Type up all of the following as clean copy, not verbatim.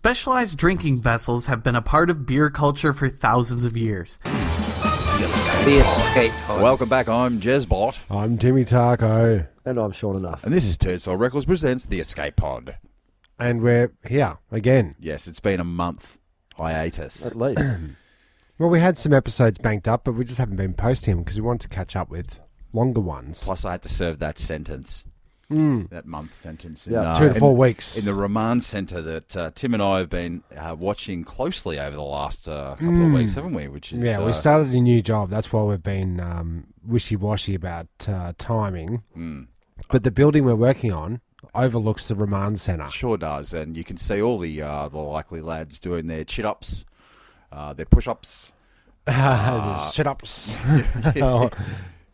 Specialized drinking vessels have been a part of beer culture for thousands of years. The Escape Pod. Welcome back, I'm Jezbot. I'm Timmy Taco. And I'm Sean Enough. And this is Turd Soul Records presents The Escape Pod. And we're here again. Yes, it's been a month hiatus. At least. Well, we had some episodes banked up, but we just haven't been posting them because we wanted to catch up with longer ones. Plus, I had to serve that sentence. That month sentence. Yeah, 2 to 4 weeks. In the Remand Centre that Tim and I have been watching closely over the last couple of weeks, haven't we? Which is, we started a new job. That's why we've been wishy-washy about timing. But the building we're working on overlooks the Remand Centre. Sure does. And you can see all the likely lads doing their chin-ups, their push-ups. Sit-ups.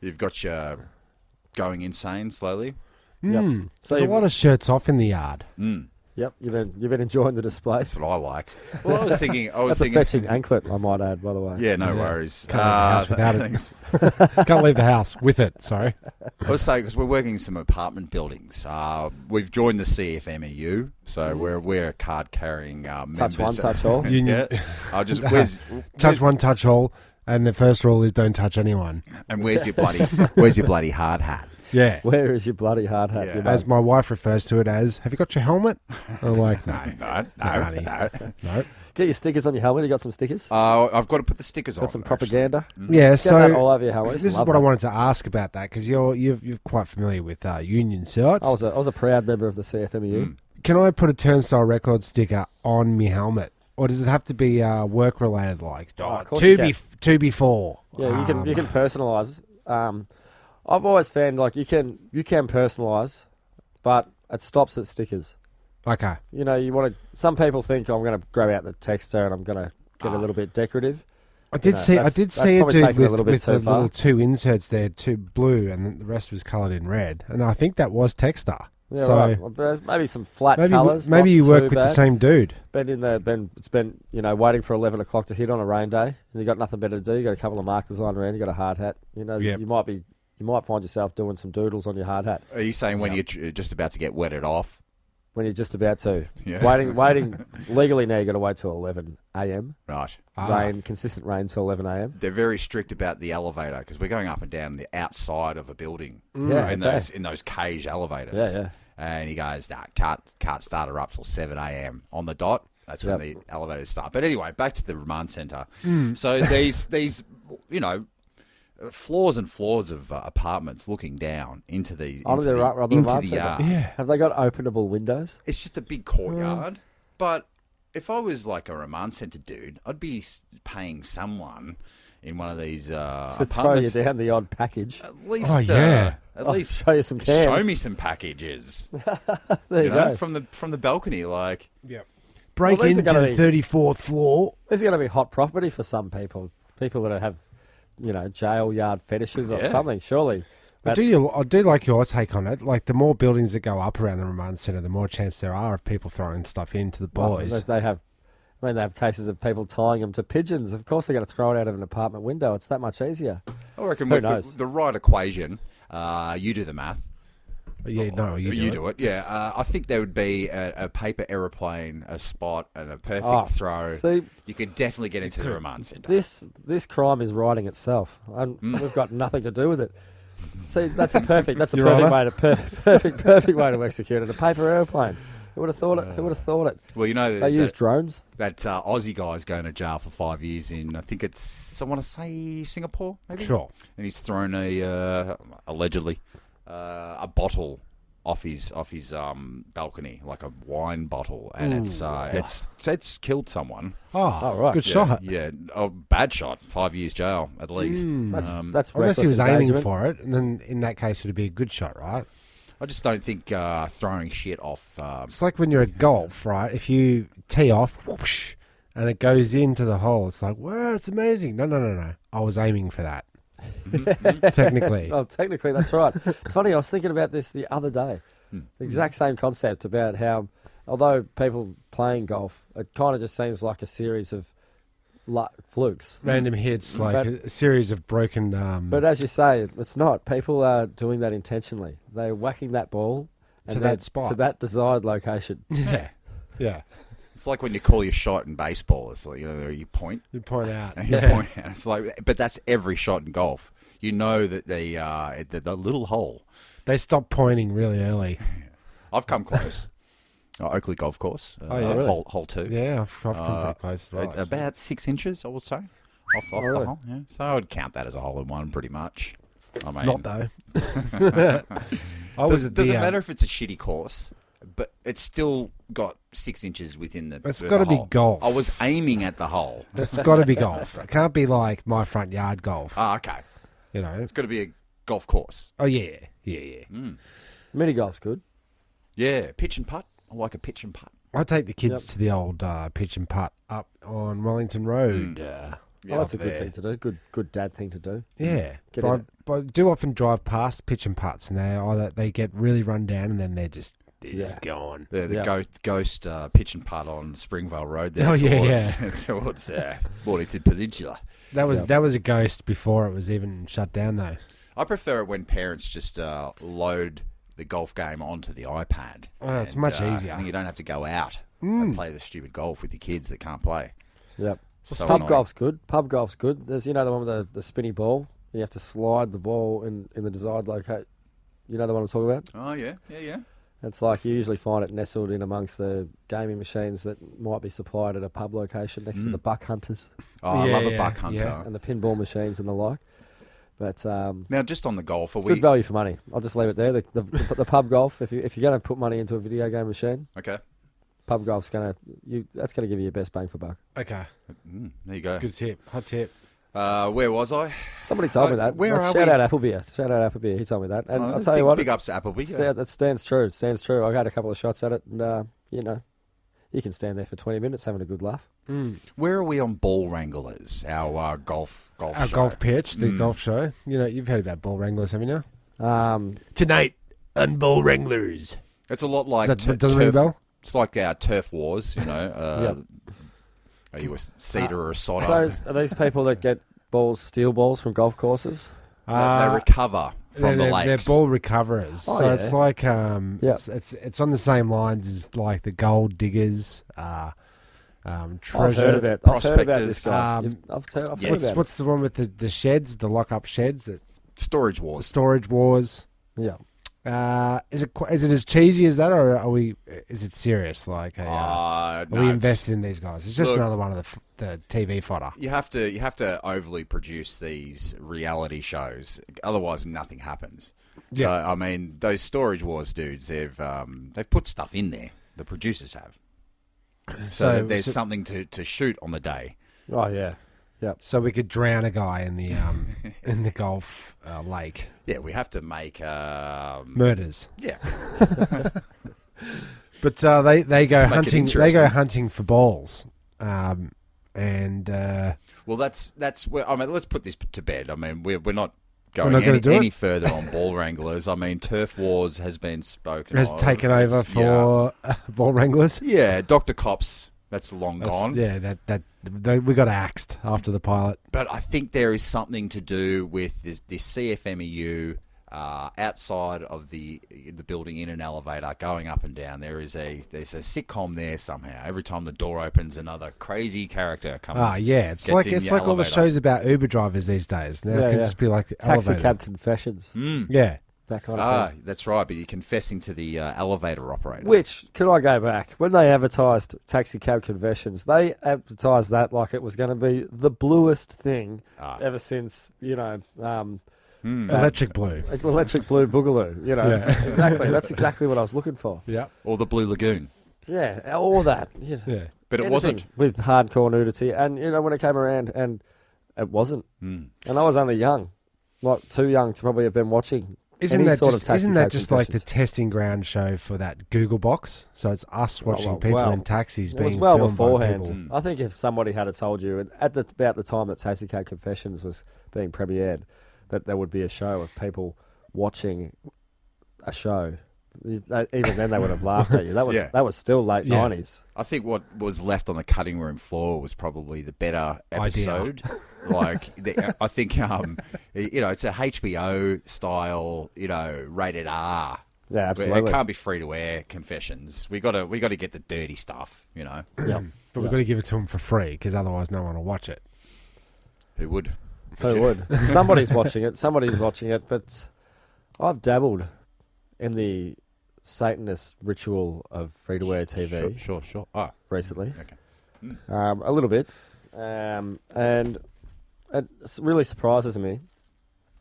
You've got your going insane slowly. Yep. So There's a lot of shirts off in the yard. Yep, you've been enjoying the display. That's what I like. Well, I was thinking... That's a fetching anklet, I might add, by the way. Yeah, no worries. Can't leave the house without it. Can't leave the house with it, sorry. I was saying, because we're working in some apartment buildings. We've joined the CFMEU, so we're card-carrying members. Touch one, touch all. Union. Yeah. I'll just... Touch one, touch all. And the first rule is don't touch anyone. And where's your bloody hard hat? Yeah. Where is your bloody hard hat? Yeah. As my wife refers to it as, have you got your helmet? I'm like, no. No. Get your stickers on your helmet. You got some stickers? I've got to put the stickers on. Got some propaganda? Yeah, Get so that all over your helmet. this is what I wanted to ask about that, because you're quite familiar with union shirts. I was a proud member of the CFMEU. Can I put a Turnstile Record sticker on my helmet? Or does it have to be work-related, like, of course you can. to before? Yeah, you can personalise. I've always found like you can personalise, but it stops at stickers. Okay. You know, you want to. Some people think I'm going to grab out the texter and I'm going to get a little bit decorative. I did see a dude probably taking it a with little bit the too far. little 2 inserts there, 2 blue, and then the rest was coloured in red. And I think that was Texter. Yeah, so right. Well, there's maybe some flat maybe, colours. Maybe not you work too with the bad. same dude. It's been waiting for 11 o'clock to hit on a rain day, and you got nothing better to do. You got a couple of markers lying around. You got a hard hat. You know, Yep. you might find yourself doing some doodles on your hard hat Are you saying when you're just about to get wetted off? when you're just about to. Yeah. Waiting legally now. You got to wait till 11 a.m. Right. Consistent rain till 11 a.m. They're very strict about the elevator because we're going up and down the outside of a building Yeah, in okay. those cage elevators. Yeah. And he goes, nah, can't start her up till 7 a.m. on the dot. That's when the elevators start. But anyway, back to the Remand Centre. So these floors and floors of apartments looking down into the yard. Yeah. Have they got openable windows? It's just a big courtyard. But if I was like a Remand Centre dude, I'd be paying someone in one of these To apartments. throw you down the odd package. At least, I'll least show you some cans. show me some packages. There you go. from the balcony, like. Yep. Break Well, these are into gonna the be- 34th floor. This is going to be hot property for some people. People that have, jail yard fetishes or Yeah. something. Surely. I do like your take on it. Like, the more buildings that go up around the Remand Centre, the more chance there are of people throwing stuff into the boys. They have cases of people tying them to pigeons. Of course, they're going to throw it out of an apartment window. It's that much easier. I reckon Who with knows? the right equation, you do the math. Yeah, no, you do it. Yeah, I think there would be a paper aeroplane, a spot, and a perfect throw. See, You could definitely get into the Remand Centre. this crime is writing itself, and we've got nothing to do with it. See, that's a perfect way to execute it. A paper airplane. Who would have thought it? Who would have thought it? Well, you know, They there's use drones. that Aussie guy's going to jail for 5 years in, I think it's, I want to say Singapore, maybe? Sure. And he's thrown allegedly, a bottle off his balcony, like a wine bottle, and it's killed someone. Oh, right. Good shot. Yeah, bad shot. 5 years jail at least. That's Unless reckless he was aiming engagement. for it, and then in that case it'd be a good shot, right? I just don't think throwing shit off. It's like when you're at golf, right? If you tee off, whoosh, and it goes into the hole, it's like, wow, it's amazing. No. I was aiming for that. Technically. Oh, technically, that's right. It's funny, I was thinking about this the other day. The exact same concept about how, although people playing golf, it kind of just seems like a series of flukes. Random hits, like a series of broken... But as you say, it's not. People are doing that intentionally. They're whacking that ball to that spot. to that desired location. Yeah. It's like when you call your shot in baseball. It's like, you point. You point out. And you point out. It's like, but that's every shot in golf. You know that the little hole. They stop pointing really early. I've come close. Oakley Golf Course. really? Hole 2. Yeah, I've come pretty close. as well, About 6 inches, I will say, off really? the hole. Yeah. So I would count that as a hole in one, pretty much. I mean, Not though. does it matter if it's a shitty course? But it's still got 6 inches within the. It's got to be hole. golf. I was aiming at the hole. It's got to be golf. It can't be like my front yard golf. Okay. It's got to be a golf course. Oh yeah. Mini golf's good. Yeah, pitch and putt. I like a pitch and putt. I take the kids to the old pitch and putt up on Wellington Road. Yeah, That's a up good there. thing to do. Good dad thing to do. Yeah, Get but in I do often drive past pitch and putts, and they get really run down, and then they're just gone. The ghost pitch and putt on Springvale Road there. Oh, towards Mornington Peninsula. That was a ghost before it was even shut down, though. I prefer it when parents just load the golf game onto the iPad. Oh, it's much easier. And you don't have to go out and play the stupid golf with your kids that can't play. Yep. So Pub annoying. golf's good. Pub golf's good. There's the one with the spinny ball. You have to slide the ball in the desired location. You know the one I'm talking about? Oh, yeah. It's like you usually find it nestled in amongst the gaming machines that might be supplied at a pub location next to the buck hunters Oh, I love a buck hunter. yeah. and the pinball machines and the like. But Now, just on the golf, are good we... value for money. I'll just leave it there. The pub golf. If you're going to put money into a video game machine, Okay. pub golf's going to give you your best bang for buck. Okay, There you go. good tip, hot tip. Where was I? Somebody told me that. where are Shout we? out Appleby. He told me that, and Oh, I'll tell you what. Big ups to Appleby. That stands true. It stands true. I had a couple of shots at it, and you can stand there for 20 minutes having a good laugh. Where are we on Ball Wranglers, our golf Our show? golf pitch, the golf show. You've heard about ball wranglers, haven't you? Um, Tonight on Ball Wranglers. It's a lot like Doesn't ring a bell? It's like our turf wars, Are you a cedar or a sodder? so are these people that get steel balls from golf courses? They recover from the They're lakes. ball recoverers. Oh, so yeah. it's like it's on the same lines as like the gold diggers, treasure. I've heard about this, guys. I've heard about it. What's the one with the sheds, the lock-up sheds, Storage the wars. storage wars? Yeah. Is it as cheesy as that, or is it serious? Like, are No, we it's- invested in these guys? It's just Look- another one of the TV fodder. You have to overly produce these reality shows, otherwise nothing happens. Yeah. So I mean, those storage wars dudes, they've put stuff in there. The producers have, so that there's something to shoot on the day. Oh yeah. Yep. So we could drown a guy in the in the Gulf lake. Yeah, we have to make Murders. yeah. But they go To make it hunting. They interesting. go hunting for balls, and Well, that's where I mean. Let's put this to bed. I mean, we're not going not gonna do any it? further on ball wranglers. I mean, turf wars has been spoken. has of. taken over It's- for ball wranglers. yeah, Dr. Cops. That's long gone. Yeah, we got axed after the pilot. But I think there is something to do with this CFMEU outside of the building in an elevator going up and down. There's a sitcom there somehow. Every time the door opens, another crazy character comes. Yeah, it's gets like in it's the like all the elevator. shows about Uber drivers these days. Now it can just be like the Taxi elevator. cab confessions. Yeah, That kind of thing. That's right. But you're confessing to the elevator operator. Which, can I go back? When they advertised taxi cab confessions, they advertised that like it was going to be the bluest thing ever since, electric blue. Electric Blue Boogaloo. Yeah. Exactly. That's exactly what I was looking for. Yeah, or the Blue Lagoon. Yeah, all that. yeah. But it Anything wasn't. with hardcore nudity, and when it came around, and it wasn't. And I was only young, not too young to probably have been watching. Isn't any that sort just of taxi isn't that cab just like the confessions. testing ground show for that Google box? So it's us watching people well, in taxis It being was well filmed beforehand. by people. I think if somebody had told you about the time that Taxi Cab Confessions was being premiered, that there would be a show of people watching a show, even then they would have laughed at you. That was Yeah. that was still late Yeah. 90s. I think what was left on the cutting room floor was probably the better Idea. episode. I think it's a HBO style, rated R Yeah, It absolutely. can't be free to air confessions. We got to get the dirty stuff. Yep. But we've got to give it to them for free because otherwise no one will watch it. Who would? Who would? Somebody's watching it, but I've dabbled in the Satanist ritual of free-to-air TV Sure. Oh, recently. okay. A little bit. And it really surprises me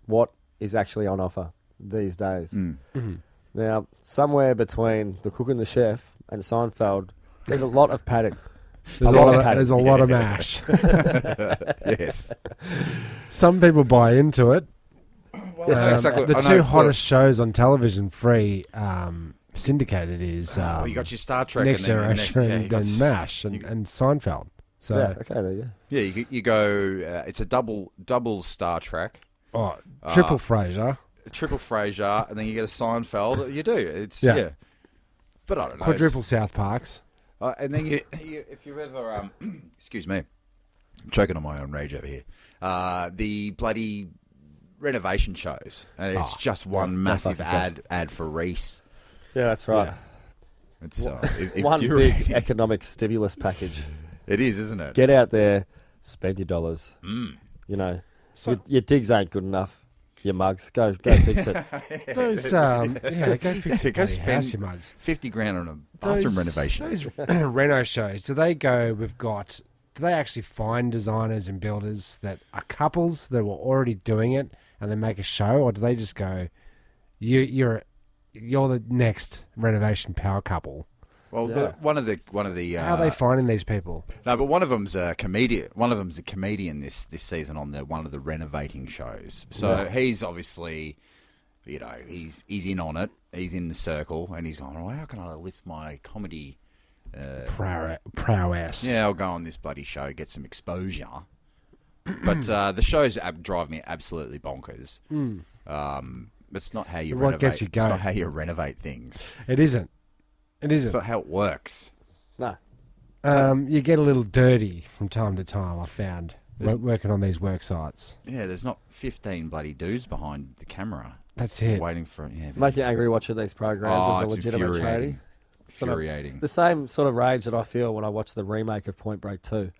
what is actually on offer these days. Now, somewhere between The Cook and the Chef and Seinfeld, there's a lot of padding. There's a lot of mash. Yes. Some people buy into it. Exactly. The I two know, hottest shows on television free syndicated is you got your Star Trek Next and then Generation you got- and MASH and Seinfeld. So Yeah, okay, there you go. Yeah, you go. It's a double Star Trek, triple Frasier, triple Frasier, and then you get a Seinfeld. You do. It's Yeah. But I don't know. quadruple South Parks. And then you if you ever excuse me, I'm choking on my own rage over here. The bloody renovation shows, and it's just one massive ad for Reese. Yeah, that's right. Yeah. It's One big infuriating. economic stimulus package. It is, isn't it? Get out there, spend your dollars. You know, your digs ain't good enough. Your mugs, go fix it. Those go fix your Go bloody spend house, your mugs. $50,000 on a bathroom renovation. Those reno shows, do they actually find designers and builders that are couples that were already doing it and then make a show, or do they just go, you're the next renovation power couple? Well, Yeah. one of the How are they finding these people? no, but one of them's a comedian. One of them's a comedian this season on one of the renovating shows. So he's obviously, he's in on it. He's in the circle, and he's going, "Oh, how can I lift my comedy Prowess. Yeah, I'll go on this bloody show, get some exposure." But the shows drive me absolutely bonkers. It's not how you What renovate. gets you It's not going? how you renovate things. It isn't. It It's isn't. not how it works. No. You get a little dirty from time to time, I found, working on these work sites. Yeah, there's not 15 bloody dudes behind the camera That's it. waiting for it. Yeah, Make you angry watching these programs as a it's legitimate charity. infuriating. The same sort of rage that I feel when I watch the remake of Point Break 2.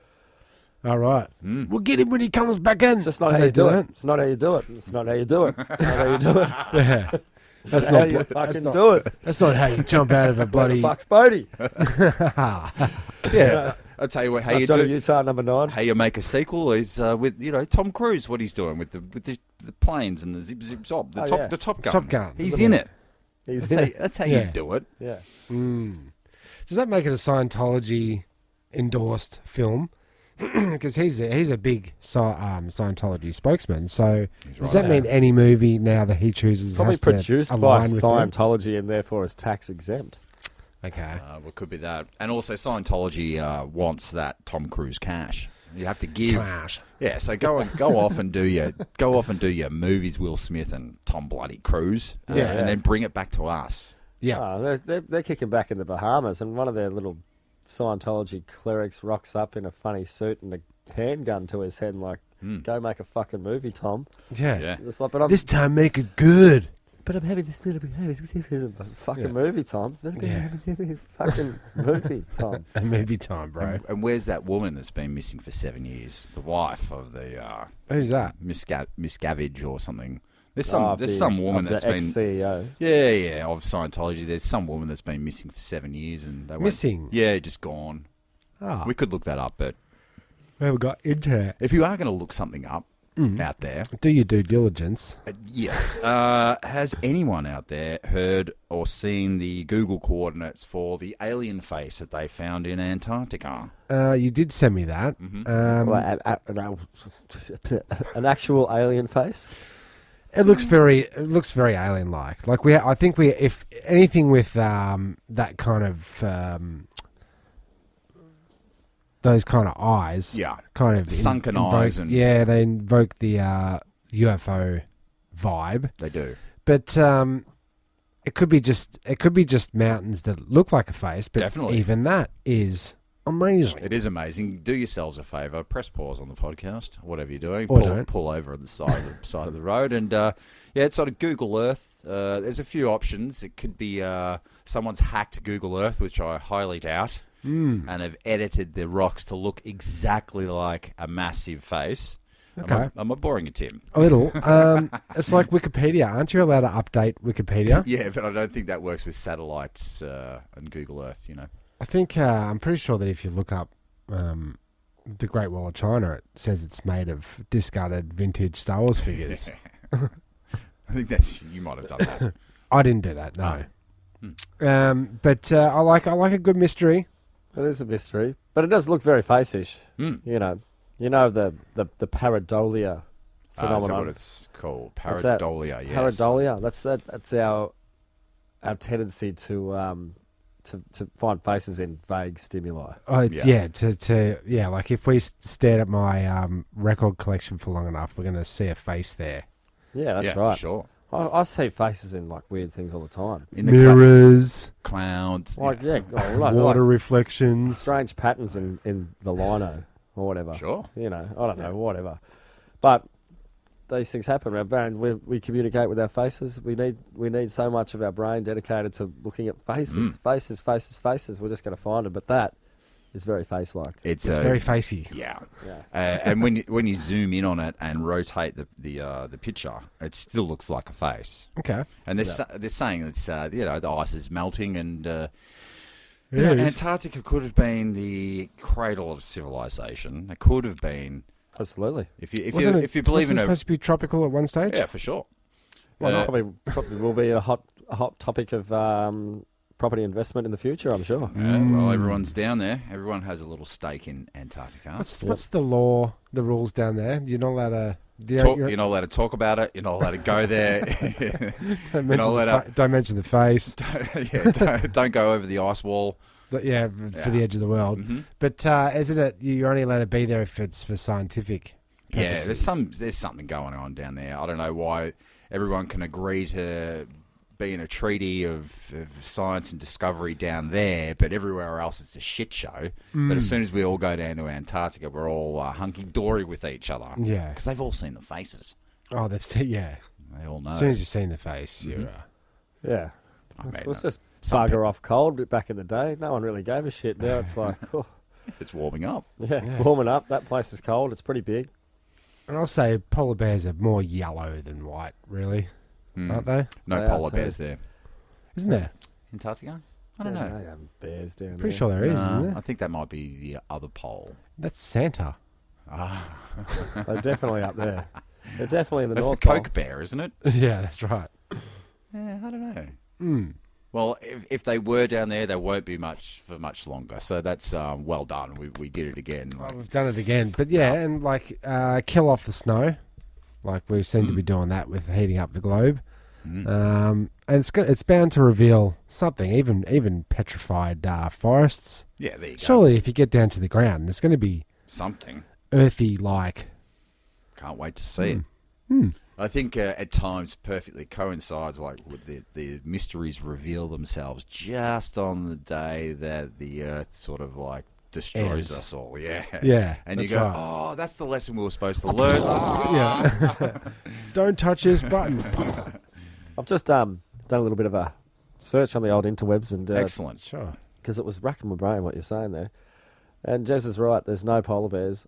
All right. We'll get him when he comes back in. It's just not how you do it. It's not how you do it. It's not how you do it. It's not how you do it. Yeah. That's How not you fucking that's not, do it. That's not how you jump out of a bloody. Fuck's Bodie. Yeah, I'll tell you what. How you Johnny do? Utah #9. How you make a sequel is with Tom Cruise. What he's doing with the planes and the zip zop, Oh, yeah. the Top Gun. Top Gun. He's in it. He's That's in how, it. that's how Yeah. you do it. Yeah. Does that make it a Scientology endorsed film? Because he's a big Scientology spokesman. So does that mean any movie now that he chooses Probably has to produced by align with them? Scientology and therefore is tax exempt. Okay. Well, could be that. And also, Scientology wants that Tom Cruise cash. You have to give. Clash. Yeah, so go off and do your movies, Will Smith and Tom bloody Cruise. Yeah. and then bring it back to us. Yeah. Oh, they're kicking back in the Bahamas, and one of their little Scientology clerics rocks up in a funny suit and a handgun to his head and like, go make a fucking movie, Tom. Yeah. It's like, but I'm, This time make it good. but I'm having this little fucking movie, Tom. Yeah. Fucking movie, Tom. A movie time, bro. And where's that woman that's been missing for 7 years? The wife of the Who's that? Miss Gavage or something. There's Of some woman the that's been ex-CEO. yeah of Scientology. There's some woman that's been missing for 7 years and they went, Missing? Yeah, just gone. Oh, We could look that up, but we haven't got internet. if you are going to look something up out there, Do your due diligence. yes. Has anyone out there heard or seen the Google coordinates for the alien face that they found in Antarctica? You did send me that. Well, an actual alien face. It looks very alien-like. Like I think if anything with that kind of those kind of eyes, Yeah. kind of Sunken eyes and- yeah, they invoke the UFO vibe. They do. But it could be just mountains that look like a face. But Definitely. even that is amazing. It is amazing. Do yourselves a favour. Press pause on the podcast, whatever you're doing. Or don't. Pull over on the side of the road, and it's sort of Google Earth. There's a few options. It could be someone's hacked Google Earth, which I highly doubt, and have edited the rocks to look exactly like a massive face. Okay. Am I boring you, Tim? A little. It's like Wikipedia. Aren't you allowed to update Wikipedia? Yeah, but I don't think that works with satellites and Google Earth. I think I'm pretty sure that if you look up the Great Wall of China, it says it's made of discarded vintage Star Wars figures. I think you might have done that. I didn't do that, no. But I like a good mystery. It is a mystery, but it does look very face-ish. You know the pareidolia phenomenon. Is that what it's called? What's that? Pareidolia, yes. Pareidolia. That's our tendency to find faces in vague stimuli. Oh, like if we stared at my record collection for long enough, we're going to see a face there. Yeah, that's right. For sure. I see faces in like weird things all the time. In the Mirrors, clouds. Like water reflections, strange patterns in the lino or whatever. Sure. I don't know, whatever. But these things happen. Our brain, we communicate with our faces. We need so much of our brain dedicated to looking at faces. Faces. We're just going to find it. But that is very face-like. It's very facey. Yeah. And when you zoom in on it and rotate the picture, it still looks like a face. Okay. And they're saying it's the ice is melting, and Antarctica could have been the cradle of civilization. It could have been. Absolutely. If you believe in it, supposed to be tropical at one stage. Yeah, for sure. Well, probably will be a hot topic of property investment in the future, I'm sure. Yeah, well, everyone's down there. Everyone has a little stake in Antarctica. What's the law, the rules down there? You're not allowed to... You're not allowed to talk about it. You're not allowed to go there. Don't mention the face. Don't go over the ice wall. For the edge of the world. Mm-hmm. But isn't it you're only allowed to be there if it's for scientific purposes? Yeah, there's something going on down there. I don't know why everyone can agree to be in a treaty of science and discovery down there, but everywhere else it's a shit show. But as soon as we all go down to Antarctica, we're all hunky-dory with each other. Yeah. Because they've all seen the faces. Oh, they've seen, yeah. They all know. As soon as you've seen the face, you're... Yeah. I mean, it was just bugger off cold back in the day. No one really gave a shit. Now it's like... Oh. It's warming up. Yeah, it's warming up. That place is cold. It's pretty big. And I'll say polar bears are more yellow than white, really. Aren't they? No polar bears there. Isn't there? Antarctica? I don't know. They have bears down there. Pretty sure there is, isn't there? I think that might be the other pole. That's Santa. They're definitely up there. They're definitely in the That's North the Pole. Coke bear, isn't it? Yeah, that's right. Yeah, I don't know. Well, if they were down there, they won't be for much longer. So that's well done. We did it again. We've done it again. But yeah, and kill off the snow. Like we seem to be doing that with heating up the globe. And it's bound to reveal something, even petrified forests. Yeah, there you go. Surely if you get down to the ground, there's going to be something earthy like. Can't wait to see it. I think at times perfectly coincides with the mysteries reveal themselves just on the day that the Earth sort of destroys us all. Yeah. And you go, right. Oh, that's the lesson we were supposed to learn. Yeah. Don't touch this button. I've just done a little bit of a search on the old interwebs, and excellent, sure, because it was racking my brain what you're saying there. And Jez is right. There's no polar bears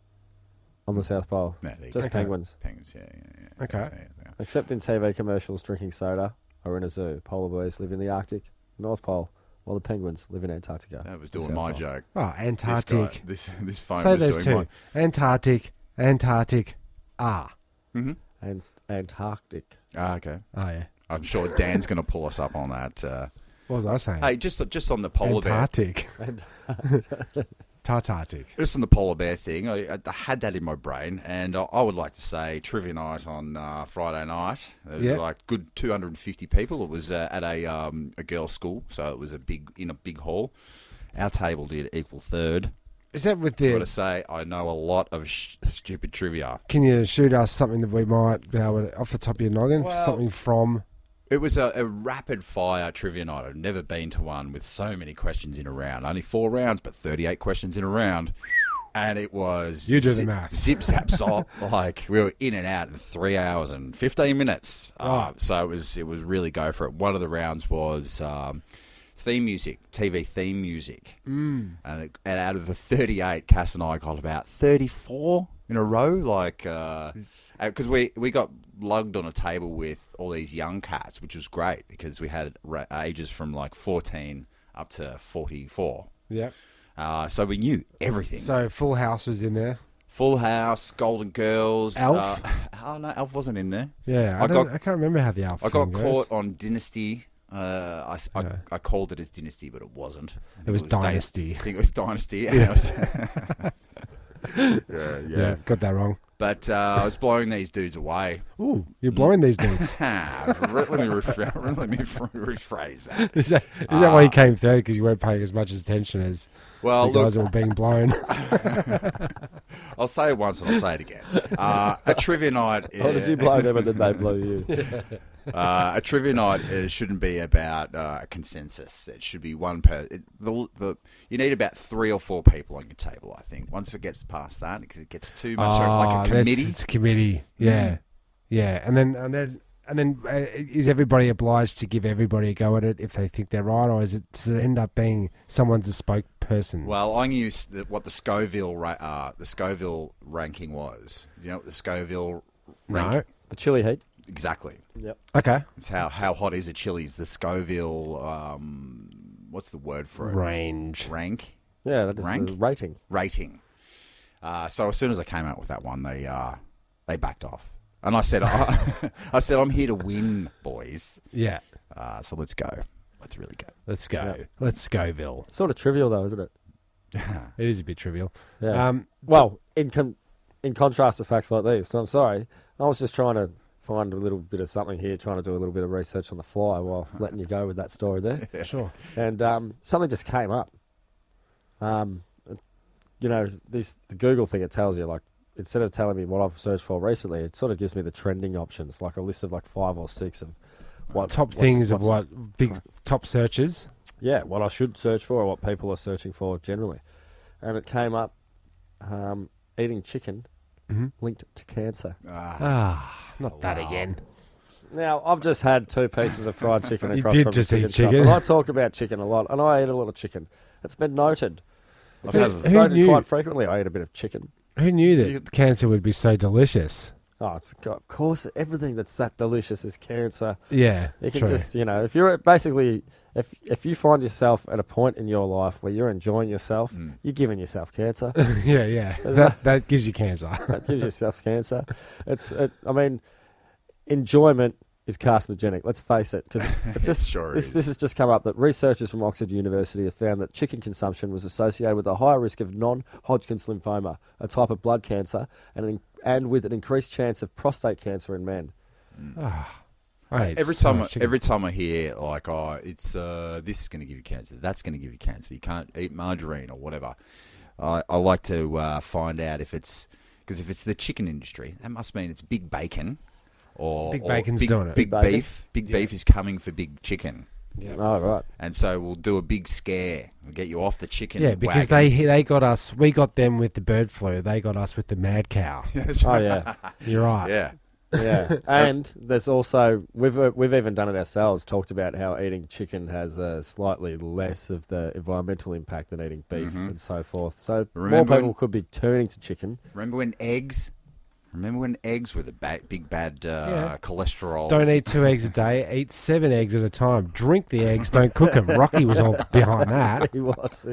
on the South Pole. No, just penguins. Penguins, yeah. Okay. Yeah. Except in TV commercials, drinking soda or in a zoo. Polar bears live in the Arctic, North Pole, while the penguins live in Antarctica. That was doing my joke. Oh, Antarctic. This phone Say was those doing two. Antarctic. And Antarctic. Okay. Oh yeah. I'm sure Dan's going to pull us up on that. What was I saying? Hey, just on the polar Antarctic. bear. Tartartic. Just on the polar bear thing, I had that in my brain, and I would like to say trivia night on Friday night. There was good 250 people. It was at a girls' school, so it was in a big hall. Our table did equal third. Is that with I've got to say, I know a lot of stupid trivia. Can you shoot us something that we might be able to, off the top of your noggin? Well, something from... It was a rapid fire trivia night. I've never been to one with so many questions in a round. Only 4 rounds, but 38 questions in a round. And it was... You do the math. Zip, zap, zop. Like, we were in and out in 3 hours and 15 minutes. Right. So it was really go for it. One of the rounds was theme music, TV theme music. And out of the 38, Cass and I got about 34 in a row. Like, because we got lugged on a table with all these young cats, which was great because we had ages from like 14 up to 44. Yep. So we knew everything. So Full House was in there. Full House, Golden Girls. Elf? Oh, no, Elf wasn't in there. Yeah, I can't remember how the Alf I got thing goes. caught on Dynasty. I called it as Dynasty, but it wasn't. It was Dynasty. I think it was Dynasty. And it was Yeah, got that wrong. But I was blowing these dudes away. Ooh, you're blowing these dudes. Let me rephrase that. Is that why you came third? Because you weren't paying as much attention as the guys that were being blown? I'll say it once and I'll say it again. A trivia night... How did you blow them and then they blow you? A trivia night shouldn't be about a consensus. It should be one per. You need about 3 or 4 people on your table. I think once it gets past that, because it gets too much like a committee. It's a committee. Yeah, yeah. And then is everybody obliged to give everybody a go at it if they think they're right, or does it end up being someone's a spokesperson? Well, I knew what the Scoville ranking was. Do you know what the Scoville ranking? No. The chili heat. Exactly. Yep. Okay. It's how hot is a chili's. The Scoville, what's the word for it? Range. Rank? Yeah, that is Rank? the rating. Rating. So as soon as I came out with that one, they backed off. And I said, I'm here to win, boys. Yeah. So let's go. Let's really go. Let's go. Yeah. Let's Scoville. It's sort of trivial though, isn't it? It is a bit trivial. Yeah. Well, in contrast to facts like these, I'm sorry, I was just trying to find a little bit of something here, trying to do a little bit of research on the fly while letting you go with that story there. Sure. And something just came up. You know, the Google thing, it tells you, like, instead of telling me what I've searched for recently, it sort of gives me the trending options, like a list of like 5 or 6 of what Top big top searches. Yeah, what I should search for or what people are searching for generally. And it came up eating chicken linked to cancer. Not that again. Now, I've just had 2 pieces of fried chicken You across did from just the eat chicken shop, chicken. and I talk about chicken a lot, and I eat a lot of chicken. It's been noted. I've It's had- Who noted knew? quite frequently I eat a bit of chicken. Who knew that cancer would be so delicious? Oh, of course, everything that's that delicious is cancer. Yeah, You can true. just, if you're basically, if you find yourself at a point in your life where you're enjoying yourself, you're giving yourself cancer. yeah. That gives you cancer. That gives yourself cancer. Enjoyment is carcinogenic. Let's face it, because this has just come up that researchers from Oxford University have found that chicken consumption was associated with a higher risk of non-Hodgkin's lymphoma, a type of blood cancer, and with an increased chance of prostate cancer in men. Every time I hear like, it's this is going to give you cancer, that's going to give you cancer, you can't eat margarine or whatever, I like to find out because if it's the chicken industry, that must mean it's big bacon. Big bacon's doing it. Big Big beef. Big beef is coming for big chicken. Yeah. Oh, right. And so we'll do a big scare. We'll get you off the chicken Yeah, because wagon. they got us. We got them with the bird flu. They got us with the mad cow. Oh, yeah. You're right. Yeah. Yeah. And there's also, we've even done it ourselves, talked about how eating chicken has slightly less of the environmental impact than eating beef and so forth. So more people could be turning to chicken. Remember when eggs were the big bad cholesterol? Don't eat 2 eggs a day. Eat 7 eggs at a time. Drink the eggs. Don't cook them. Rocky was all behind that. He was.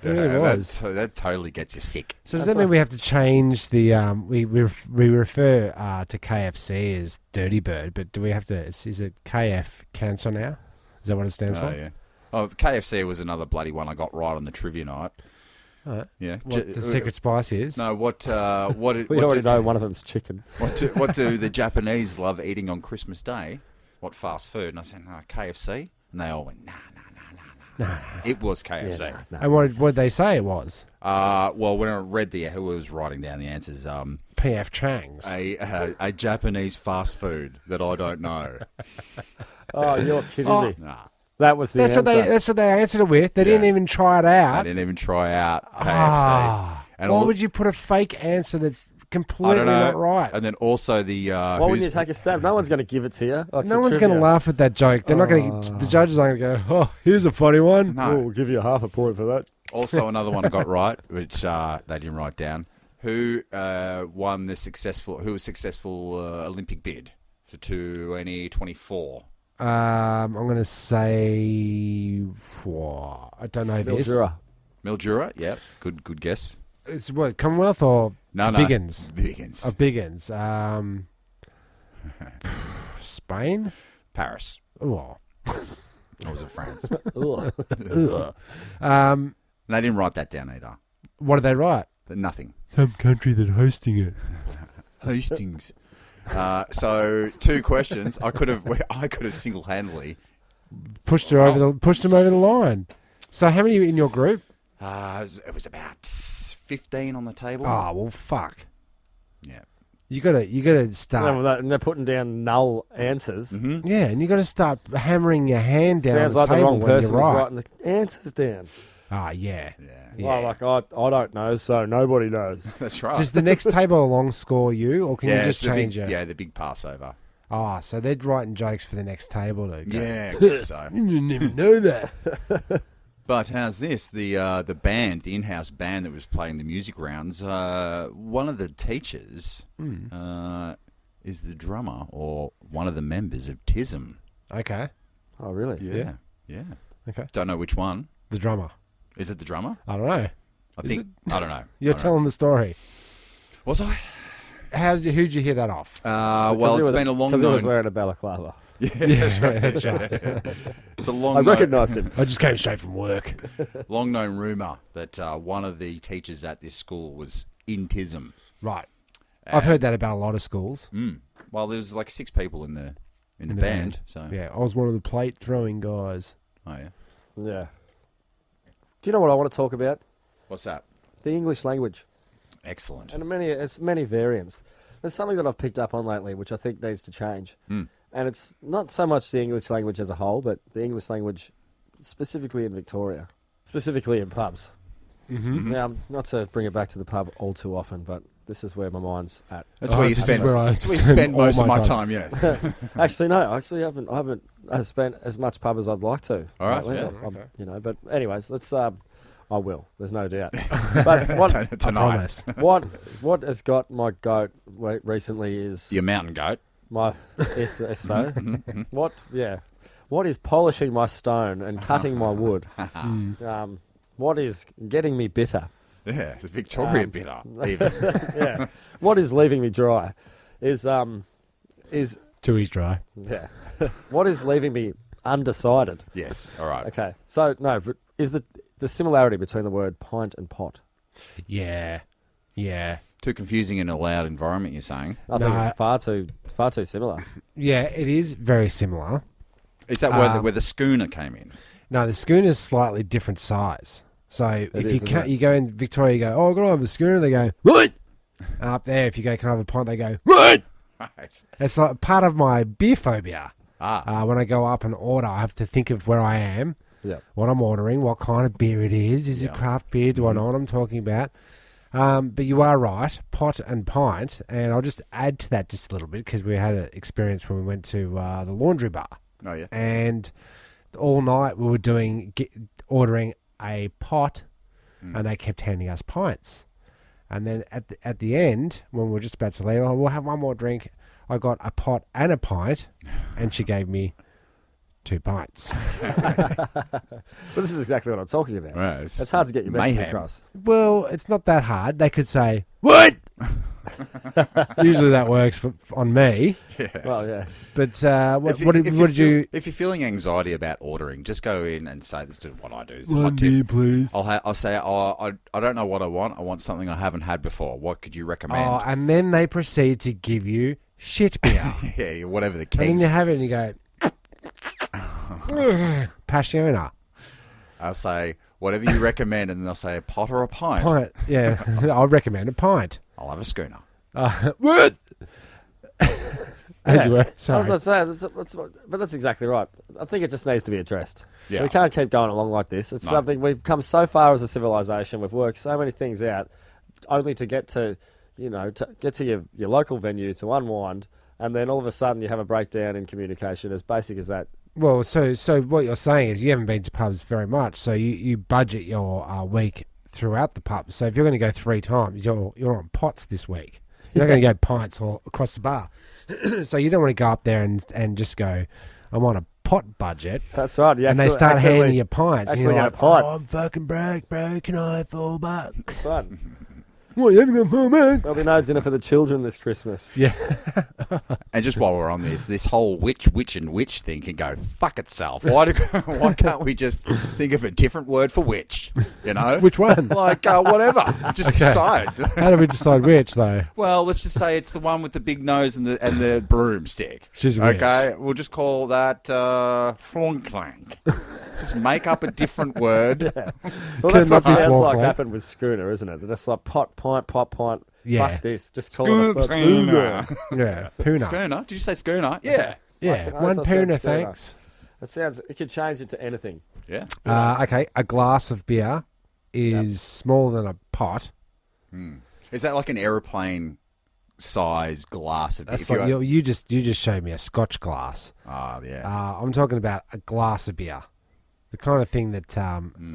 Yeah, he was. That totally gets you sick. So does that mean we have to change the? We refer to KFC as Dirty Bird, but do we have to? Is it KF Cancer now? Is that what it stands for? Yeah. Oh, KFC was another bloody one I got right on the trivia night. Right. Yeah. What the secret spice is? No, We already know one of them's chicken. What do the Japanese love eating on Christmas Day? What fast food? And I said, no, KFC. And they all went, nah. It was KFC. Yeah, no. And what did they say it was? Well, when I read who was writing down the answers, PF Chang's. A Japanese fast food that I don't know. Oh, you're kidding me. Nah, That was the That's answer. what they answered it with. They Yeah. didn't even try it I out. didn't even try out KFC. And Why all- would you put a fake answer that's I completely don't know. not right? And then also the Why wouldn't you take a stab? No one's going to give it to you. Oh, it's No a one's going to trivia. laugh at that joke. They're not going to. The judges aren't going to go, "Oh, here's a funny one." No. Oh, we'll give you half a point for that. Also, another one I got right, which they didn't write down. Who won the successful? Who was successful Olympic bid for 2024? I'm going to say. I don't know this. Mildura. Mildura. Yep. Good guess. It's what, Commonwealth or No. Biggins? Biggins. Biggins. Spain. Paris. Oh. Or was it France? Ugh. They didn't write that down either. What did they write? But nothing. Some country that's hosting it. Hastings. So 2 questions. I could have single-handedly. Pushed them over the line. So how many in your group? It was about 15 on the table. Oh well, fuck. Yeah. You gotta start. And they're putting down null answers. Mm-hmm. Yeah, and you got to start hammering your hand down Sounds on like the the table wrong when you're person was right. writing the answers down. Ah, yeah. Yeah. Well, like I don't know, so nobody knows. That's right. Does the next table along score you, or can you just it's the change big, it? Yeah, the big Passover. Oh, so they're writing jokes for the next table, to go, Yeah, I guess so. You didn't even know that. But how's this? The band, the in-house band that was playing the music rounds, one of the teachers is the drummer or one of the members of TISM. Okay. Oh, really? Yeah. Okay. Don't know which one. The drummer. Is it the drummer? I don't know. I think. I don't know. You're I don't know. telling the story. Was I? Who'd you hear that off? Well, it's been a long Because he was known. wearing a balaclava. Yeah, that's right. It's a long I known, recognised him. I just came straight from work. long known rumor that one of the teachers at this school was in TISM. Right. I've heard that about a lot of schools. Well, there was like 6 people in the band. So Yeah, I was one of the plate throwing guys. Oh yeah. Yeah. Do you know what I want to talk about? What's that? The English language. Excellent. And it's many variants. There's something that I've picked up on lately, which I think needs to change. And it's not so much the English language as a whole, but the English language specifically in Victoria, specifically in pubs. Mm-hmm. Now, not to bring it back to the pub all too often, but this is where my mind's at. That's where you this is spend. where I That's where you spend spend all most of my my time. time. Yeah. Actually, no. I haven't spent as much pub as I'd like to. All right, lately. yeah. But anyways, let's. I will. There's no doubt. But what I Tonight, promise. what has got my goat recently is your mountain goat. my if so. What is polishing my stone and cutting my wood? What is getting me bitter? Yeah, it's a Victoria bitter. Even. Yeah. What is leaving me dry? Is Tooheys dry. yeah. What is leaving me undecided? Yes. All right. Okay. So no, but is the similarity between the word pint and pot? Yeah. Yeah. Too confusing in a loud environment. You're saying? I think No. it's far too similar. Yeah, it is very similar. Is that where the schooner came in? No, the schooner's slightly different size. So if is, you isn't can't, it? you go in Victoria, you go, oh, I've got to have a schooner. They go, what? And up there, if you go, can I have a pint? They go, what? Right. It's like part of my beer phobia. Ah. When I go up and order, I have to think of where I am, Yeah. what I'm ordering, what kind of beer it is. Is it Yeah. craft beer? Do I know what I'm talking about? But you are right, pot and pint. And I'll just add to that just a little bit because we had an experience when we went to the laundry bar. Oh yeah. And all night we were ordering a pot, and they kept handing us pints. And then at the end, when we were just about to leave, we'll have one more drink. I got a pot and a pint, and she gave me 2 pints. But this is exactly what I'm talking about. Right, It's hard to get your message mayhem. across. Well, it's not that hard. They could say, what? Usually that works on me. Yes. Well, yeah. But If what did you... If you're feeling anxiety about ordering, just go in and say, "This is what I do. This is a hot tip." please. I'll say, I don't know what I want. I want something I haven't had before. What could you recommend? Oh, and then they proceed to give you shit beer. Yeah, whatever the And then case. you have it and you go, Passiona. I'll say whatever you recommend, and then they'll say a pot or a pint. Pint. Yeah, I'll recommend a pint. I'll have a schooner. What? As you were. I Sorry. was going to say, but that's exactly right. I think it just needs to be addressed. Yeah. We can't keep going along like this. It's something we've come so far as a civilization. We've worked so many things out, only to get to, your local venue to unwind, and then all of a sudden you have a breakdown in communication as basic as that. Well, so what you're saying is you haven't been to pubs very much, so you budget your week throughout the pub. So if you're going to go 3 times, you're on pots this week. You're not going to go pints all across the bar. So you don't want to go up there and just go, I'm on a pot budget. That's right. And they start handing you pints. And you're Actually, like, a pint. I'm fucking broke, bro. Can I have $4? That's right. What, you haven't got $4? There'll be no dinner for the children this Christmas. Yeah. And just while we're on this whole witch thing can go fuck itself. Why can't we just think of a different word for witch? You know, Which one? like whatever. Just decide. How do we decide which, though? Well, let's just say it's the one with the big nose and the broomstick. She's a witch. Okay, we'll just call that Fronklank. Just make up a different word. Well, Can that's it what not be sounds like Falkland? happened with Schooner, isn't it? They're just like pot. Yeah. Fuck this. Just call it a Schooner. Yeah, Puna. Schooner? Did you say schooner? Yeah. Yeah, Fucking one oath, I said Puna, schooner. thanks. It could change it to anything. Yeah. Okay, a glass of beer is smaller than a pot. Is that like an aeroplane size glass of That's beer? like you just showed me a Scotch glass. Yeah. I'm talking about a glass of beer, the kind of thing that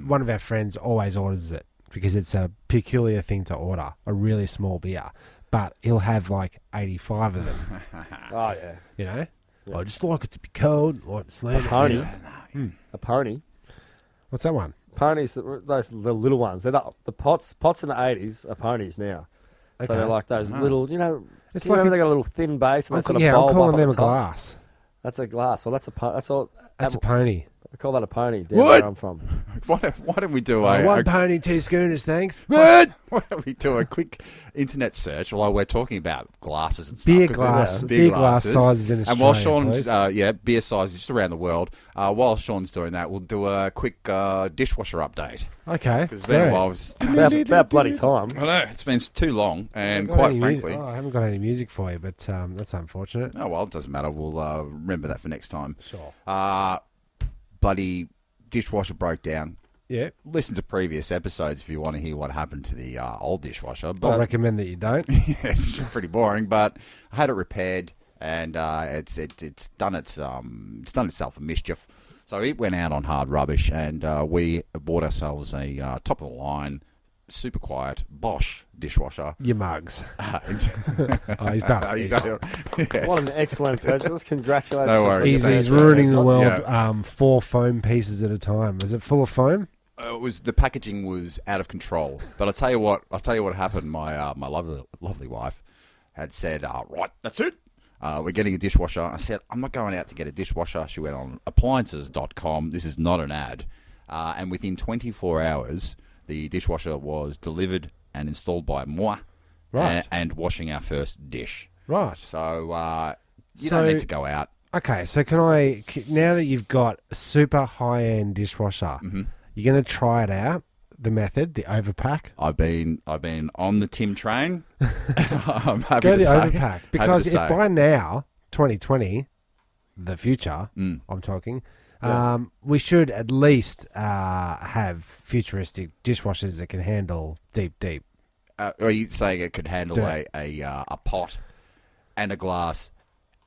one of our friends always orders it because it's a peculiar thing to order, a really small beer, but he'll have like 85 of them. Oh, yeah. You know, I just like it to be cold. Like A pony. A pony. What's that one? Ponies, those the little ones. They're the pots in the 80s are ponies now. So Okay. they're like those little, It's you remember like they got a little thin base and they've got a I'm bulb calling up at them the a top. glass. That's a glass. Well, that's all. That's a pony. I call that a pony down What? where I'm from. Why don't we do One pony, 2 schooners, thanks. Why don't we do a quick internet search while we're talking about glasses and stuff? Beer 'cause glass, they're beer glass glasses. sizes in And Australia. while Sean's, please. beer sizes just around the world. While Sean's doing that, we'll do a quick dishwasher update. Okay. Because it's been a great. while. About bloody time. I know, it's been too long, and I haven't got quite any frankly... music. I haven't got any music for you, but that's unfortunate. Oh, well, it doesn't matter. We'll remember that for next time. Sure. Bloody dishwasher broke down. Yeah. Listen to previous episodes if you want to hear what happened to the old dishwasher. I But recommend that you don't. it's pretty boring. But I had it repaired, and it's done itself a mischief. So it went out on hard rubbish, and we bought ourselves a top of the line, super quiet Bosch dishwasher. Your mugs. Oh, He's done. he's done it. Yes. What an excellent purchase. Congratulations. No worries. He's Thanks, ruining the Jezbot. world 4 foam pieces at a time. Is it full of foam? The packaging was out of control. But I'll tell you what happened. My my lovely wife had said, right, that's it. We're getting a dishwasher. I said, I'm not going out to get a dishwasher. She went on appliances.com. This is not an ad. And within 24 hours, the dishwasher was delivered and installed by moi. Right. And washing our first dish. Right. So you So- don't need to go out. Okay, so now that you've got a super high-end dishwasher, you're going to try it out, the method, the overpack? I've been on the Tim train. I'm happy Go to the say. overpack. Happy Because to if say. by now, 2020, the future, I'm talking, we should at least have futuristic dishwashers that can handle deep. Are you saying it could handle Dirt. a pot and a glass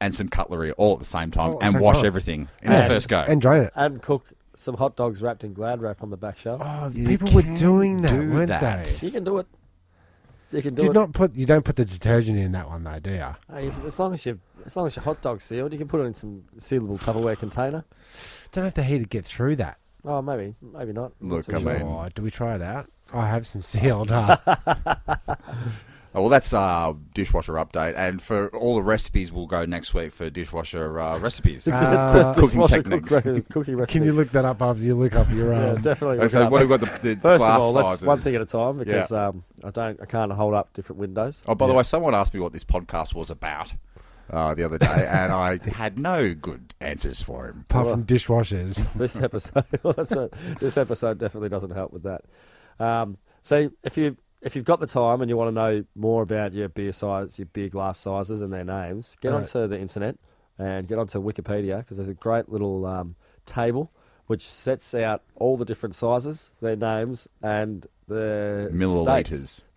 and some cutlery all at the same time All at the and same wash time. everything in the first go? And drain it. And cook some hot dogs wrapped in Glad wrap on the back shelf. Oh, You people were can doing that, do weren't that. they? You can do it. You can do it. You don't put the detergent in that one though, do you? Hey, as long as your hot dog's sealed, you can put it in some sealable Tupperware container. Don't have the heat to get through that. Oh, maybe not. I'm not Look, too I sure. mean- Oh, do we try it out? I have some sealed. Oh, well, that's our dishwasher update. And for all the recipes, we'll go next week for dishwasher recipes. Cooking Dishwasher techniques. cooking recipes. Can you look that up after you look up your Yeah, own? definitely. Okay, look it so up. what have we got? The First glass of all, let's sizes. one thing at a time because I can't hold up different windows. Oh, by the way, someone asked me what this podcast was about the other day, and I had no good answers for him. Apart from dishwashers. This episode, well, this episode definitely doesn't help with that. So if if you've got the time and you want to know more about your beer size, your beer glass sizes and their names, get onto the internet and get onto Wikipedia, because there's a great little table which sets out all the different sizes, their names, and the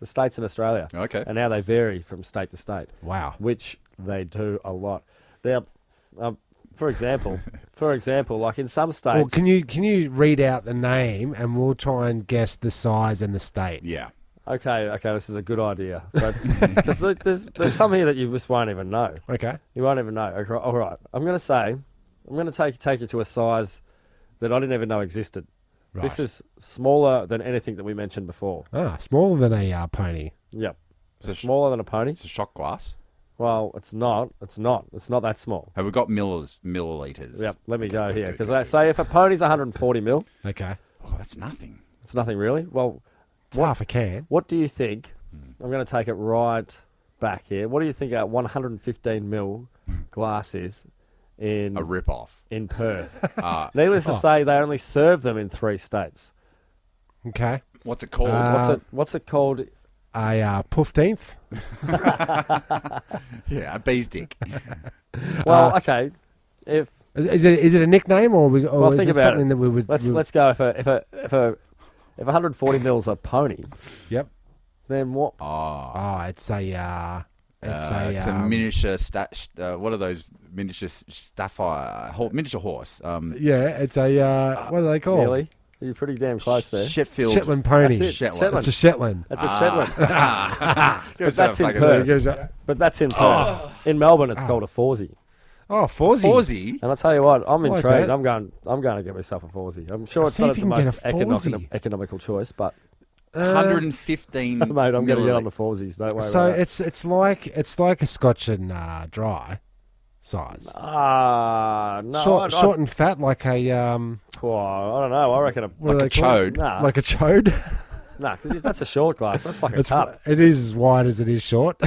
states in Australia. Okay. And how they vary from state to state. Wow. Which they do a lot. Now, for example, like in some states... Well, can you read out the name and we'll try and guess the size and the state? Yeah. Okay, this is a good idea. But because there's some here that you just won't even know. Okay. You won't even know. Okay, all right. I'm going to take you to a size that I didn't even know existed. Right. This is smaller than anything that we mentioned before. Ah, smaller than a pony. Yep. It's smaller than a pony. It's a shot glass. Well, it's not. It's not that small. Have we got milliliters? Yep. Let me go here. Because they say if a pony's 140 mil, Okay. Oh, that's nothing. it's nothing really. Well, It's half a can. what do you think? I'm going to take it right back here. What do you think a 115 mil glass is in A rip-off. in Perth? Needless to say, they only serve them in 3 states. Okay. What's it called? What's it called? A poofteenth. Yeah, a bee's dick. Well, okay. If Is it a nickname or Well, is think it about something it. that we would? let's go if 140 mil's a pony, Yep. then what? Oh. It's a It's a miniature what are those miniature miniature horse? Yeah, it's a what are they called? Nearly. You're pretty damn close there. Sheffield. Shetland pony. That's it, Shetland. It's a Shetland. That's a Shetland. But that's in Perth. But that's in Perth. In Melbourne, it's called a Forsey. Oh, Forsey. Forsey. And I tell you what, I'm Like intrigued. that. I'm going to get myself a Forsey. I'm sure it's See not if the you can most get a Forsey. economical choice, but 115. mate, I'm going to get on the milliliters. Forsies. Don't worry So about it. it's like a Scotch and dry size. No, Short and fat, like a Well, I don't know. I reckon what are Like they a called? chode. Nah, Like a chode. because that's a short glass. That's like a cup. It is as wide as it is short.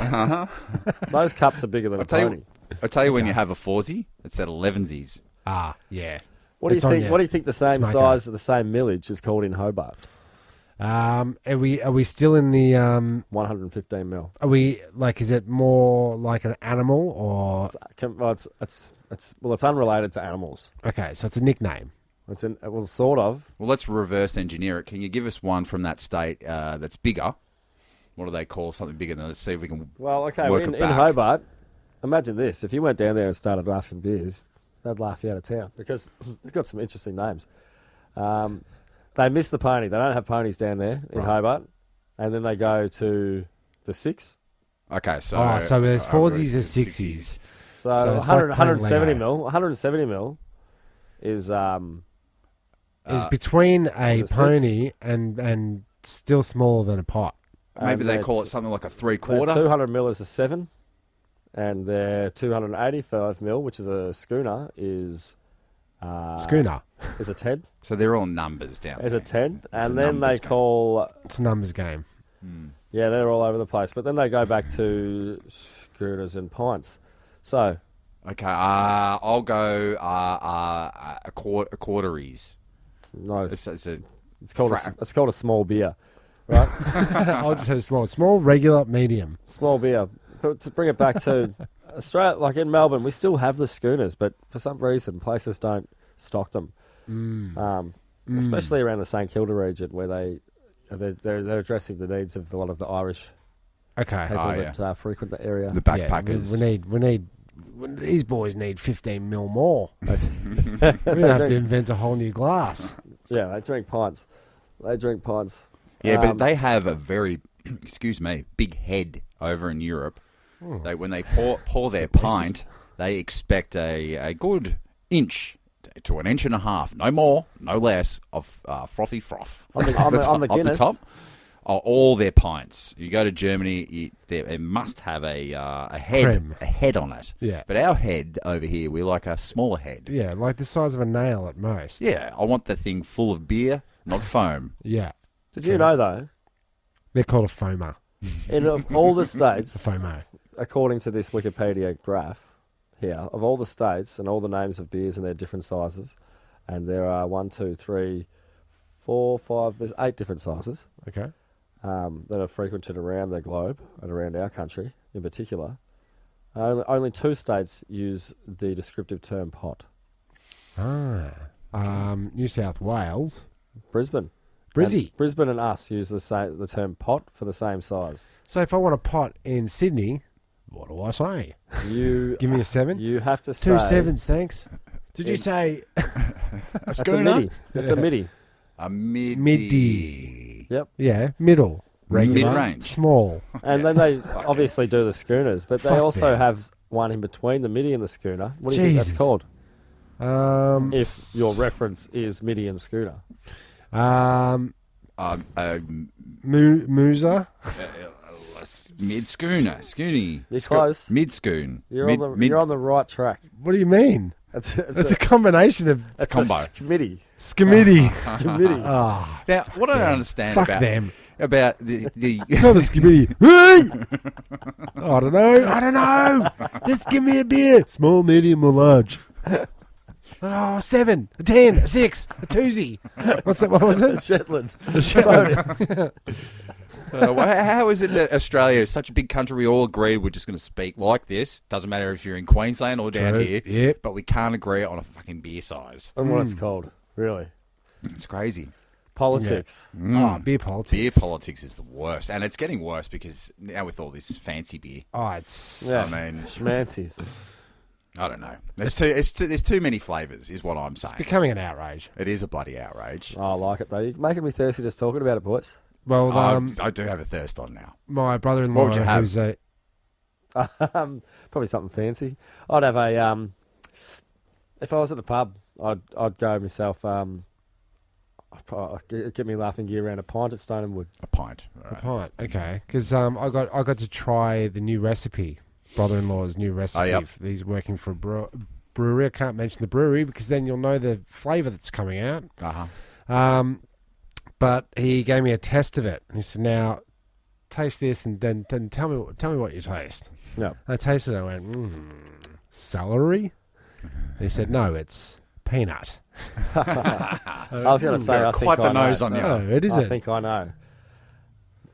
Those cups are bigger than a pony. I'll tell you when you have a Forsey, it's at 11sies. Yeah. What do you It's on think? your What do you think the same smoker. size of the same millage is called in Hobart? Are we still in the 115 mil. Are we like? Is it more like an animal or? It's unrelated to animals. Okay, so it's a nickname. Sort of. Well, let's reverse engineer it. Can you give us one from that state that's bigger? What do they call something bigger than? Let's see if we can. Well, okay. Work In it back. Hobart, imagine this: if you went down there and started asking beers, they'd laugh you out of town because they've got some interesting names. They miss the pony. They don't have ponies down there in Hobart, and then they go to the 6. Okay, so So there's Forsies and Sixies. So, So it's 100, like playing 170 Lego. mil. 170 mil is Is between a the six. pony and still smaller than a pot. maybe and they call it it's- something like a their 3/4. 200 mil is a 7, and their 285 mil, which is a schooner, is Schooner. is a 10. So they're all numbers down Is there. a 10, a and then numbers they game. call It's a numbers game. yeah, they're all over the place. But then they go back to schooners and pints. So Okay, I'll go a quarteries. no, It's a it's called fra- it's called a small beer, right? I'll just have small, regular, medium. Small beer. But to bring it back to Australia, like in Melbourne, we still have the schooners, but for some reason, places don't stock them. Especially around the St Kilda region, where they're addressing the needs of a lot of the Irish Okay. people yeah. that frequent the area. the Yeah, backpackers. we need. These boys need 15 mil more. We're gonna have to invent a whole new glass. Yeah, they drink pints. Yeah, but they have a very, excuse me, big head over in Europe. When they pour their pint, they expect a good inch to an inch and a half, no more, no less, of frothy froth On the Guinness. top. All their pints. You go to Germany, they must have a Creme. head on it. Yeah. But our head over here, we like a smaller head. Yeah, like the size of a nail at most. Yeah, I want the thing full of beer, not foam. Yeah. Did you know though? They're called a foamer. In of all the A states, FOMO. according to this Wikipedia graph here, of all the states and all the names of beers and their different sizes, and there are 1, 2, 3, 4, 5. There's 8 different sizes. Okay. that are frequented around the globe and around our country in particular, only 2 states use the descriptive term pot. New South Wales. Brisbane. Brizzy. Brisbane and us use the term pot for the same size. So if I want a pot in Sydney, what do I say? You Give me a 7? You have to say 2 sevens, thanks. Did you say that's a midi. It's a midi. A midi. midi? Yep. Yeah, middle. Regular. Mid-range. Small. And then they obviously do the schooners, but they Fuck also them. have one in between the midi and the schooner. What do you think that's Jesus. called? If If your reference is midi and schooner. Mooser. Mid schooner. Scoony. You're close. Mid schoon. You're on the right track. What do you mean? It's It's a combination of it's combo. a schmiddy. skimidi. Schmiddy. Ah, Now, what I don't understand fuck about them. the Not a skimidi. Hey! I don't know. Just give me a beer. Small, medium, or large. Oh, 7, a 10, a 6, a 2-zy. What's that? What was it? Shetland. The Shetland. how is it that Australia is such a big country? We all agreed we're just going to speak like this. Doesn't matter if you're in Queensland or down True. here. Yep. But we can't agree on a fucking beer size. And what it's called, really. It's crazy. Politics. Oh, beer politics. Beer politics is the worst, and it's getting worse because now with all this fancy beer. Oh, it's... Yeah. I mean, Schmancies. I don't know. There's too many flavours, is what I'm saying. becoming an outrage. It is a bloody outrage. Oh, I like it, though. You're making me thirsty just talking about it, boys. Well, I do have a thirst on now. my brother-in-law, What would you have? who's a... Probably something fancy. I'd have a... if I was at the pub, I'd go myself... I'd get me laughing gear around a pint of Stone and Wood. A pint. All A right. pint, okay. Because I got to try the new recipe, brother-in-law's new recipe. yep. He's working for a brewery. I can't mention the brewery because then you'll know the flavour that's coming out. Uh-huh. But he gave me a test of it. He said, "Now, taste this and then tell me what you taste." Yeah. I tasted it. I went, celery. He said, "No, it's peanut." I was going to say, I think Quite the I know. nose on you. Oh, it I isn't. think I know.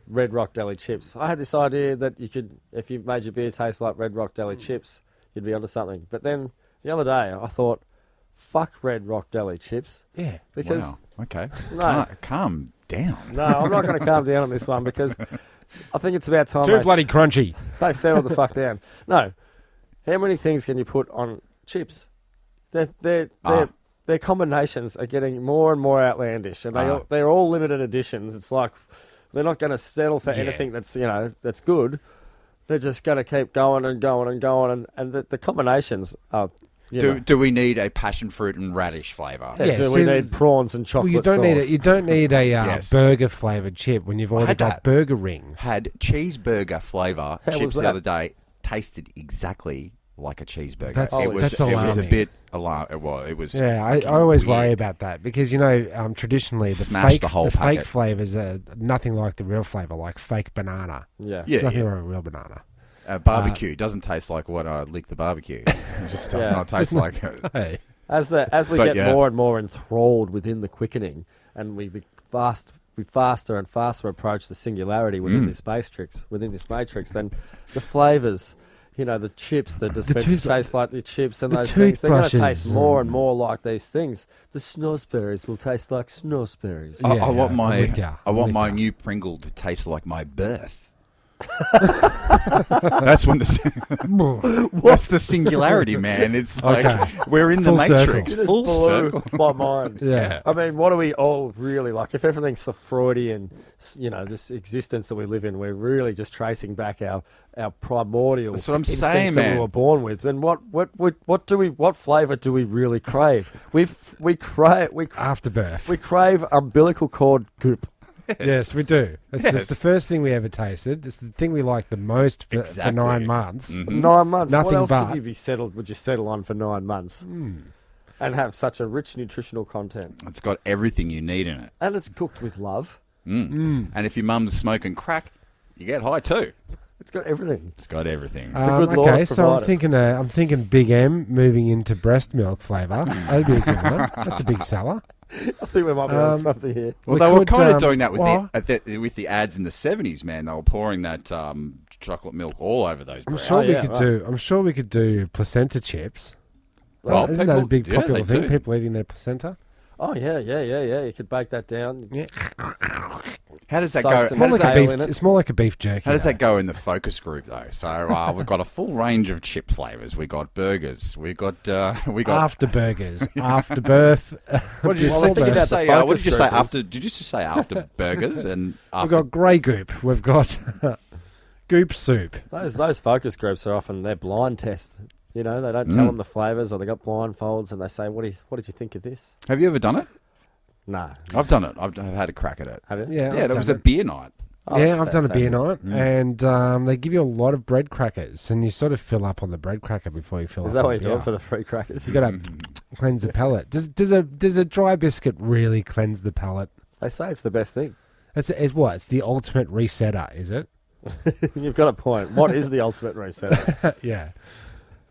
Red Rock Deli chips. I had this idea that you could, if you made your beer taste like Red Rock Deli chips, you'd be onto something. But then the other day, I thought, fuck Red Rock Deli chips. Yeah. Because, Wow. Okay. No. Calm down. no, I'm not going to calm down on this one because I think it's about time Too bloody crunchy. they settle the fuck down. No. How many things can you put on chips? Their combinations are getting more and more outlandish, and they're all limited editions. It's like they're not going to settle for anything that's that's good. They're just going to keep going and going and going, and the combinations are. Do we need a passion fruit and radish flavour? Yeah, Yeah, do see, we need prawns and chocolate Well, you don't need a Yes. burger flavored chip when you've already had got that. burger rings. Had cheeseburger flavour How was chips the that? other day. Tasted exactly like a cheeseburger. That's- that's it was a alarming. bit alarming. Well, it was. Yeah, I fucking always weird. worry about that because Smash traditionally the the whole fake packet. flavors are nothing like the real flavor, like fake banana. Yeah. Yeah, There's nothing yeah. wrong with real banana. Barbecue doesn't taste like what I lick the barbecue. It just does Yeah. not taste like it. Hey, As we But get yeah. more and more enthralled within the quickening, and we faster and faster approach the singularity within this matrix. Then the flavors, the chips, the dispensers taste like the chips, and the those things. They're going to toothbrushes taste more and more like these things. The snozzberries will taste like snozzberries. I Yeah, want I'm my with ya. I want I'm my with new Pringle to taste like my birth. That's when that's the singularity, man. It's like Okay. we're in the Full circle. matrix. It just Full blew circle. my mind. Yeah. I mean, what do we all really like? If everything's so Freudian, this existence that we live in, we're really just tracing back our primordial That's what I'm instincts saying, that man. we were born with. Then what flavour do we really crave? We afterbirth. crave umbilical cord goop. Yes, we do. It's Yes. the first thing we ever tasted. It's the thing we like the most for Exactly. 9 months. 9 months. Nothing what else but. could you be settled? Would you settle on for 9 months and have such a rich nutritional content? It's got everything you need in it. And it's cooked with love. And if your mum's smoking crack, you get high too. It's got everything. It's got everything. good Lord Okay, has so I'm provided. thinking Big M moving into breast milk flavour. That'd be a good one. That's a big seller. I think we might be on something here. Well, we they were could, kind of doing that with what? with the ads in the 70s, man. They were pouring that chocolate milk all over those I'm breasts. sure Oh, we yeah, could right. do. I'm sure we could do placenta chips. Well, Isn't that a people- big yeah, popular they thing? do. People eating their placenta. Oh, yeah. You could bake that down. Yeah. How does that Soak go? some How does kale that, in it. It's more like a beef jerky. how does though. that go in the focus group though? So we've got a full range of chip flavors. We got burgers. We got After burgers, after birth. What did you Well, say? I think about the What did you focus say group is- after? Did you just say after burgers and We've after? got grey goop. We've got goop soup. Those focus groups are often their blind test. You know, they don't tell them the flavours, or they got blindfolds, and they say, "What did you think of this?" Have you ever done it? No, I've done it. I've had a crack at it. have you? Yeah, Yeah, I've that was done a beer night. Oh, yeah, that's I've done a beer fantastic. night, and they give you a lot of bread crackers, and you sort of fill up on the bread cracker before you fill Is up that on what the you're doing beer. for the free crackers? You got to cleanse the palate. Does a dry biscuit really cleanse the palate? They say it's the best thing. It's what? It's the ultimate resetter, is it? You've got a point. What is the ultimate reset? Yeah.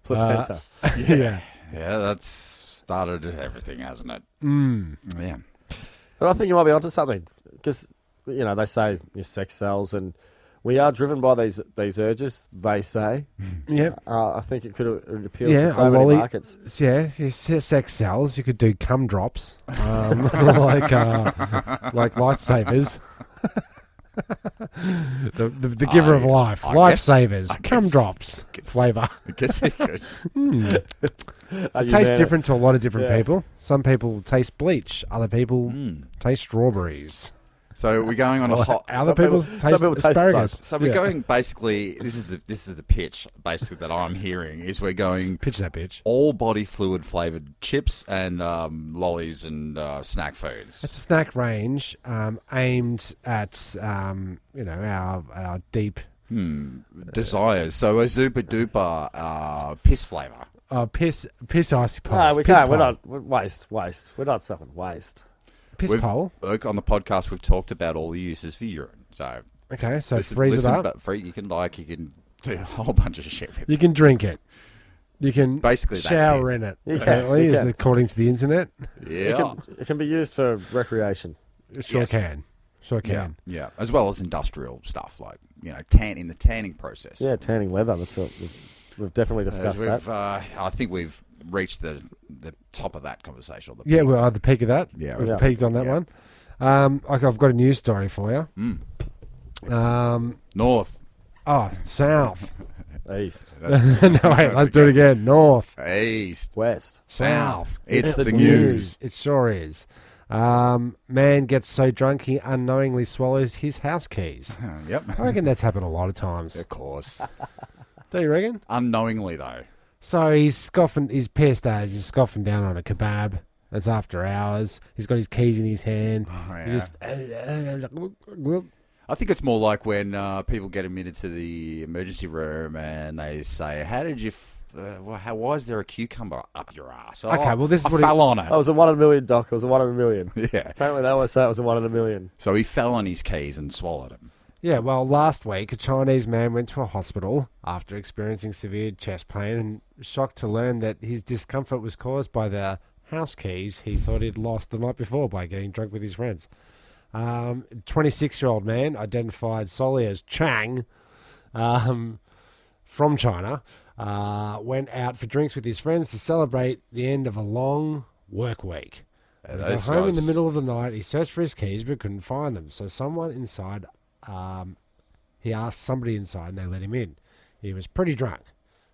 Placenta. Yeah. Yeah, that's started everything, hasn't it? Mm. Yeah. But I think you might be onto something, because they say your sex cells, and we are driven by these urges. They say. Yep. I think it could appeal Yeah, to a so many lolly- markets. Yeah, sex cells. You could do cum drops, like lifesavers. the giver of life, I lifesavers, guess- cum drops flavour. I guess it could. It tastes different to a lot of different Yeah. people. Some people taste bleach. Other people Mm. taste strawberries. So we're going on a hot. Other people- people some taste people taste asparagus. So we're Yeah. going basically. This is the pitch basically that I'm hearing is we're going Pitch that bitch. all body fluid flavored chips and lollies and snack foods. It's a snack range aimed at our deep Desires. So a super duper piss flavor. piss icy No, poles. we piss can't. We're pole. not waste. We're not selling waste. Piss We've- pole. Look, on the podcast, we've talked about all the uses for urine. So Okay, so listen, freeze listen, it up. But you can do a whole bunch of shit with it. You can drink it. You can Basically, that's shower it. in it. You can, Apparently, you is can. according to the internet. Yeah. It can be used for recreation. It sure Yes. can. Sure Yeah, can. yeah, as well as industrial stuff like in the tanning process. Yeah, tanning leather. That's what we've definitely As discussed we've, that. I think we've reached the top of that conversation. Or the Yeah, peak. we're at the peak of that. Yeah, We've Yeah. peaked on that Yeah. one. I've got a news story for you. North, South. East, No, wait, let's do it again. North. east, west. South. It's the the news. news. It sure is. Man gets so drunk he unknowingly swallows his house keys. Yep, I reckon that's happened a lot of times. of course. Do you reckon? Unknowingly though. So he's pissed as he's scoffing down on a kebab. It's after hours. He's got his keys in his hand. yeah. He just I think it's more like when people get admitted to the emergency room and they say, "How did you? Why is there a cucumber up your ass?" Okay, well, this is I what fell on it. That was a 1 in a million, Doc. It was a 1 in a million. Yeah. Apparently, they always say it was a 1 in a million. So he fell on his keys and swallowed them. Yeah, well, last week a Chinese man went to a hospital after experiencing severe chest pain and was shocked to learn that his discomfort was caused by the house keys he thought he'd lost the night before by getting drunk with his friends. 26-year-old man, identified solely as Chang, from China, went out for drinks with his friends to celebrate the end of a long work week. When he got Those home in the guys- middle of the night, he searched for his keys but couldn't find them. So someone inside, he asked somebody inside and they let him in. He was pretty drunk,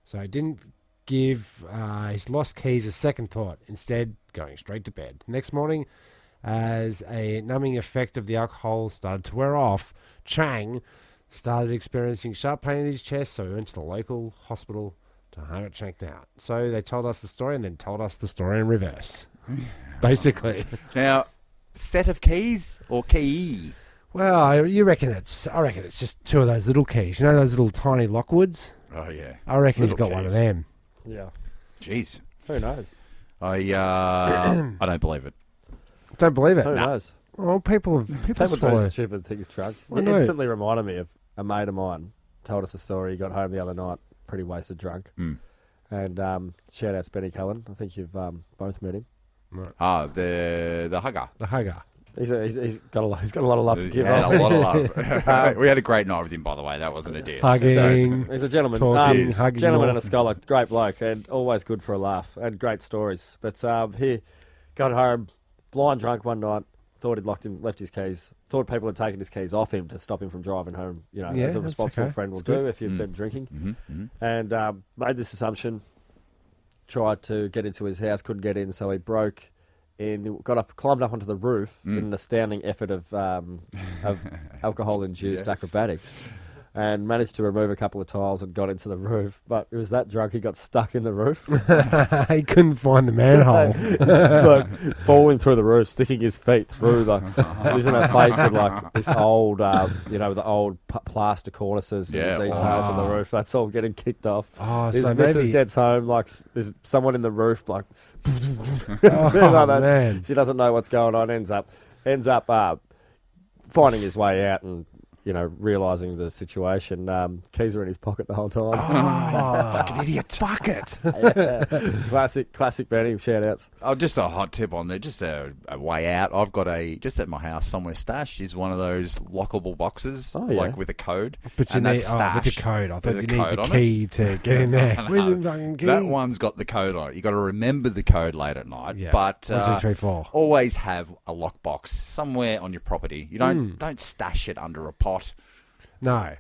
so he didn't give his lost keys a second thought, instead going straight to bed. Next morning, as a numbing effect of the alcohol started to wear off, Chang started experiencing sharp pain in his chest, so he went to the local hospital to have it checked out. So they told us the story and then told us the story in reverse. Basically. Now, set of keys or key? Well, I reckon it's just two of those little keys. You know those little tiny Lockwoods? Oh yeah. I reckon he's Little got one of keys. them. Yeah. Jeez. Who knows? I don't believe it. Don't believe it. Who knows? Well, people People swallow. do stupid things, Truck. I It know. instantly reminded me of a mate of mine told us a story. He got home the other night, pretty wasted drunk. And shout out to Benny Cullen. I think you've both met him. The hugger. The hugger. He's got a lot of love to give. Yeah, a lot of love. We had a great night with him, by the way. That wasn't a diss. Hugging. He's a gentleman. Talking, hugging gentleman more. and a scholar. Great bloke and always good for a laugh and great stories. But he got home blind drunk one night. Thought he'd left his keys. Thought people had taken his keys off him to stop him from driving home. You know, Yeah, as a that's responsible okay. friend will That's good. do if you've been drinking. And made this assumption. Tried to get into his house, couldn't get in, so he broke in, climbed up onto the roof in an astounding effort of alcohol-induced acrobatics, and managed to remove a couple of tiles and got into the roof. But it was that drunk he got stuck in the roof. He couldn't find the manhole. Like, falling through the roof, sticking his feet through the. He was in a place with like this old, the old plaster cornices and the details on the roof. That's all getting kicked off. Oh, His so missus maybe... gets home, like there's someone in the roof, like. Oh, man. She doesn't know what's going on. Ends up finding his way out and realising the situation. Keys are in his pocket the whole time. Oh, fucking idiot. Bucket. Yeah. It's classic Benny. Shout outs. Oh, just a hot tip on there, just a way out. I've got just at my house somewhere stashed is one of those lockable boxes, like with a code. But you and need that's stashed with the code. I thought with you a need the code on key to get in there. No. Where's the fucking key? That one's got the code on it. You got to remember the code late at night. Yeah. But 1, 2, 3, 4. always have a lockbox somewhere on your property. You don't stash it under a pot. No.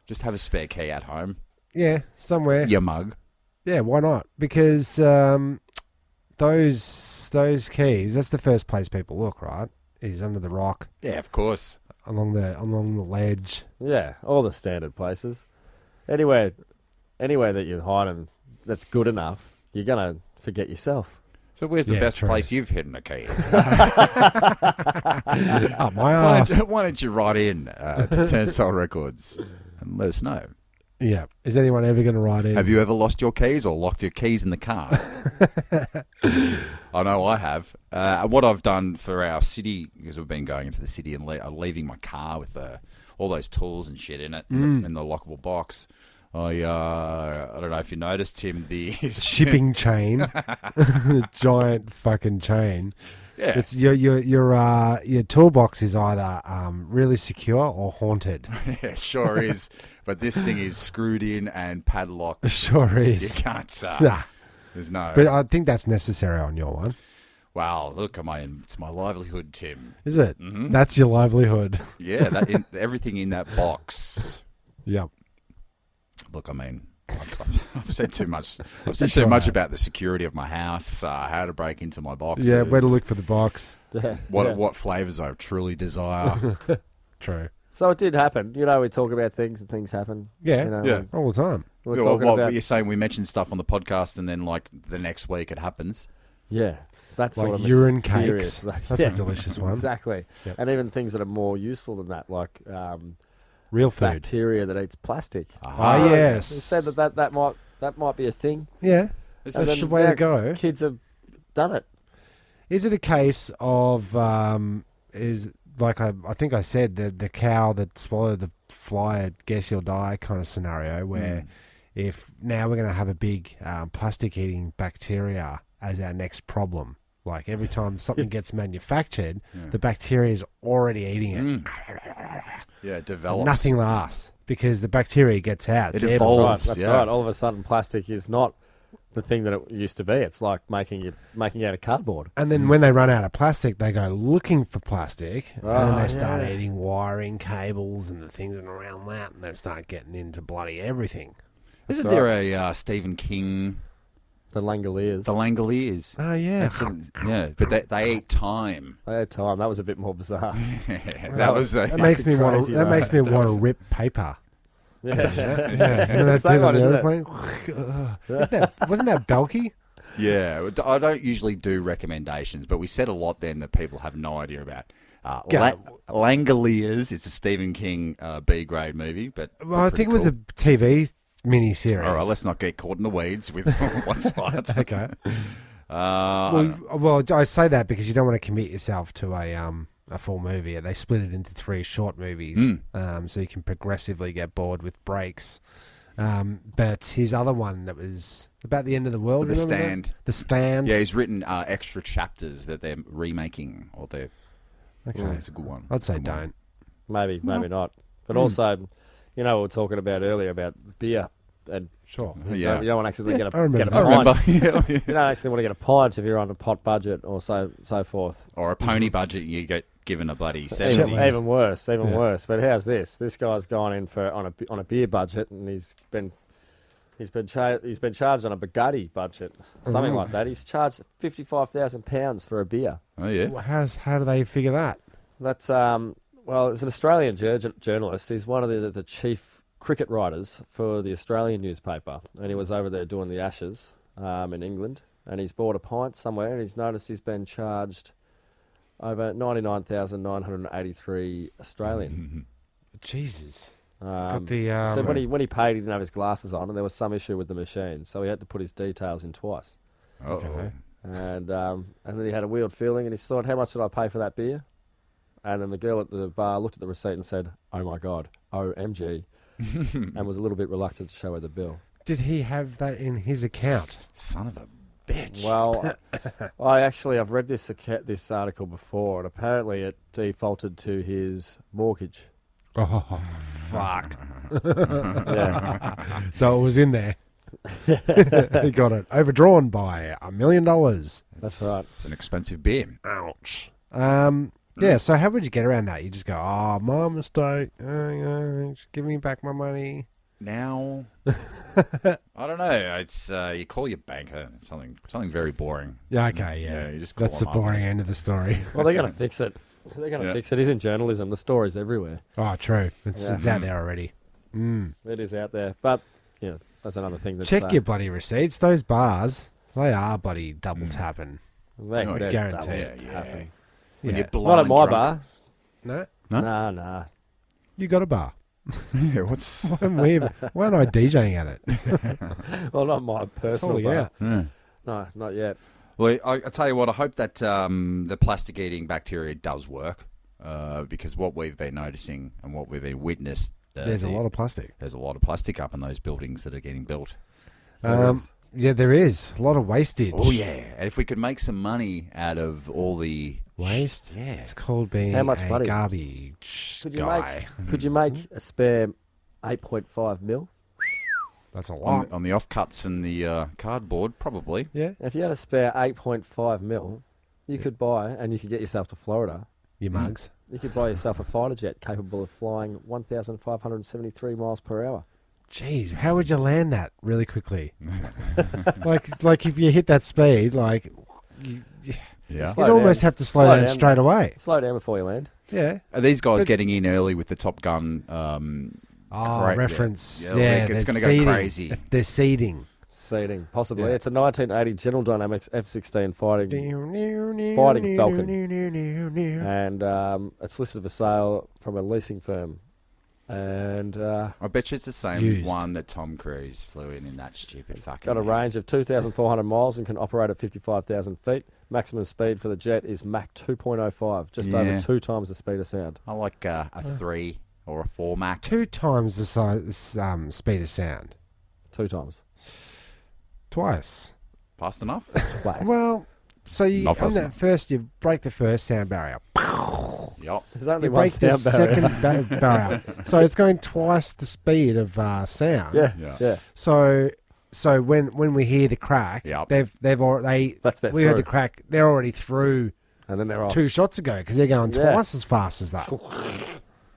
Just have a spare key at home. Yeah, somewhere. Your mug. Yeah, why not? Because those keys, that's the first place people look, right? Is under the rock, Yeah, of course. along the ledge. Yeah, all the standard places. Anywhere that you hide them that's good enough, you're gonna forget yourself. So where's the Yeah, best true. place you've hidden a key? Up my ass. Why don't you write in to Turnstile Records and let us know? Yeah. Is anyone ever going to write in? Have you ever lost your keys or locked your keys in the car? I know I have. What I've done for our city, because we've been going into the city and leaving my car with all those tools and shit in it, in the lockable box. I don't know if you noticed, Tim, the shipping chain, the giant fucking chain. Yeah. It's your toolbox is either really secure or haunted. Yeah, sure is. But this thing is screwed in and padlocked. It sure You is. can't. Nah. There's no. But I think that's necessary on your one. Wow, look, it's my livelihood, Tim. Is it? Mm-hmm. That's your livelihood. Yeah, everything in that box. Yep. Look, I mean, I've said too much. I've said too much about the security of my house, how to break into my boxes. Yeah, where to look for the box. Yeah, What flavours I truly desire. True. So it did happen. We talk about things and things happen. Yeah. Yeah. All the time. We're Yeah, talking what about. you're saying, we mention stuff on the podcast, and then like the next week it happens. Yeah, that's Like sort of urine mysterious. cakes. That's a delicious one. Exactly, Yep. and even things that are more useful than that, like Real food. bacteria that eats plastic. Ah, yes. They said that might be a thing. Yeah. This And That's is- the then way now to go. Kids have done it. Is it a case of is like I think I said the cow that swallowed the fly, I guess you'll die kind of scenario where if now we're going to have a big plastic eating bacteria as our next problem. Like every time something gets manufactured, the bacteria is already eating it. Yeah, it So develops. nothing lasts because the bacteria gets out. It's It airborne. evolves. That's yeah. right. All of a sudden, plastic is not the thing that it used to be. It's like making out of cardboard. And then when they run out of plastic, they go looking for plastic, and then Oh, they start yeah. eating wiring, cables, and the things around that, and they start getting into bloody everything. Isn't That's there a Stephen King, The Langoliers. The Langoliers? Oh yeah, Yeah, but they eat time. They had time. That was a bit more bizarre. That was that makes me want crazy, to. That though. makes me want to rip paper. Yeah. Yeah, you know It's that that dude one, on the isn't it? airplane. Wasn't that Belky? Yeah, I don't usually do recommendations, but we said a lot then that people have no idea about. Go. Langoliers is a Stephen King B grade movie, but Well, I think it was a TV mini-series. All right, let's not get caught in the weeds with what's what. Okay. I don't know. Well, I say that because you don't want to commit yourself to a a full movie. They split it into 3 short movies, so you can progressively get bored with breaks. But his other one that was about the end of the world, The remember Stand. that? The Stand. Yeah, he's written extra chapters that they're remaking, or they're. Okay. It's a good one. I'd say Good one. don't. Maybe not. But also, we were talking about earlier about beer. And Sure. you don't want to accidentally get I a remember pint. Yeah. You don't actually want to get a pint if you're on a pot budget or so forth. Or a pony budget, you get given a bloody Even, 70s. even worse, Yeah. worse. But how's this? This guy's gone in for on a beer budget, and he's been charged on a Bugatti budget, something like that. He's charged £55,000 for a beer. Oh, yeah. Well, how do they figure that? That's it's an Australian journalist. He's one of the chief cricket writers for the Australian newspaper, and he was over there doing the Ashes in England, and he's bought a pint somewhere, and he's noticed he's been charged over 99,983 Australian. Jesus. Um, Got the so when he paid, he didn't have his glasses on, and there was some issue with the machine, so he had to put his details in twice. Okay. And then he had a weird feeling, and he thought, how much did I pay for that beer? And then the girl at the bar looked at the receipt and said, "Oh my God, OMG," and was a little bit reluctant to show her the bill. Did he have that in his account? Son of a bitch. Well, I've read this article before, and apparently it defaulted to his mortgage. Oh, fuck. Yeah. So it was in there. He got it overdrawn by $1 million. That's right. It's an expensive beer. Ouch. Yeah, so how would you get around that? You just go, my mistake. Give me back my money. Now, I don't know. It's you call your banker. Something very boring. Yeah, okay, yeah. You just call That's the them up. boring end of the story. Well, they're going to fix it. They're going to fix it. He's in journalism. The story's everywhere. Oh, true. It's out there already. It is out there. But, that's another thing. That's, Check your bloody receipts. Those bars, they are bloody double tapping. they're guaranteed. double tapping. When Yeah. you're blind Not at my drunk. bar. No? Huh? Nah. You got a bar. Yeah, what's... Why aren't I DJing at it? Well, not my personal Sorry, bar. yeah. Yeah. No, not yet. Well, I tell you what, I hope that the plastic-eating bacteria does work, because what we've been noticing and what we've been witnessed... There's a lot of plastic. There's a lot of plastic up in those buildings that are getting built. Yeah, there is. A lot of wastage. Oh, yeah. And if we could make some money out of all the... Waste? Yeah. It's called being How much a money? garbage Could you guy. Could you make a spare 8.5 mil? That's a lot. On the offcuts and the cardboard, probably. Yeah. If you had a spare 8.5 mil, you could buy, and you could get yourself to Florida. Your mugs. You could buy yourself a fighter jet capable of flying 1,573 miles per hour. Jeez, how would you land that really quickly? like if you hit that speed, you, Yeah. Slow you'd almost down. have to slow Slow down down. straight away. Slow down before you land. Yeah. Are these guys But- getting in early with the Top Gun? Correct, reference. yeah. Yeah, It's they're gonna go seeding. crazy. They're seeding. Seating, possibly. Yeah. It's a 1980 General Dynamics F-16 fighting Falcon. And it's listed for sale from a leasing firm. And I bet you it's the same Used. one that Tom Cruise flew in that stupid fucking... got a range of 2,400 miles and can operate at 55,000 feet. Maximum speed for the jet is Mach 2.05, just over Yeah. 2 times the speed of sound. I like a 3 or a 4 Mach. 2 times the size, speed of sound. 2 times. Twice. Fast enough? Twice. Well, so you Not on fast that enough. first, you break the first sound barrier. Yup. There's only You one break the sound barrier. second barrier. So it's going twice the speed of sound. Yeah. So when we hear the crack, Yep. they've already That's their we heard through. the crack. They're already through And then they're off. 2 shots ago because they're going Yeah. twice as fast as that.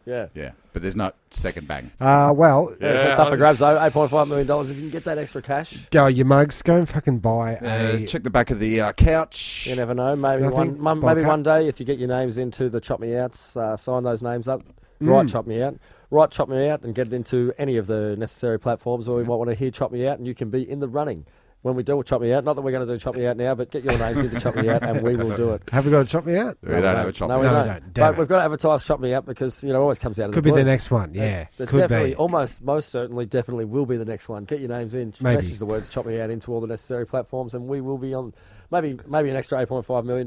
Yeah. Yeah, but there's not second bang. Well, Yeah, so it's up for grabs, though. $8.5 million. If you can get that extra cash, go you mugs. Go and fucking buy a. Check the back of the couch. you never know. Maybe Nothing. maybe Buy one day, if you get your names into the Chop Me Outs, sign those names up. Right, Chop Me Out. Right, Chop Me Out, and get it into any of the necessary platforms where we might want to hear Chop Me Out, and you can be in the running when we do Chop Me Out. Not that we're going to do Chop Me Out now, but get your names into Chop Me Out, and we will do it. Have we got to chop me out? We don't have a chop. No, we No, we don't. don't. Damn But it. we've got to advertise Chop Me Out because, it always comes out of Could the be the blue. next one. Yeah, There could definitely, be. most certainly, definitely will be the next one. Get your names in. Maybe. Message the words "Chop Me Out" into all the necessary platforms, and we will be on. Maybe an extra $8.5 million.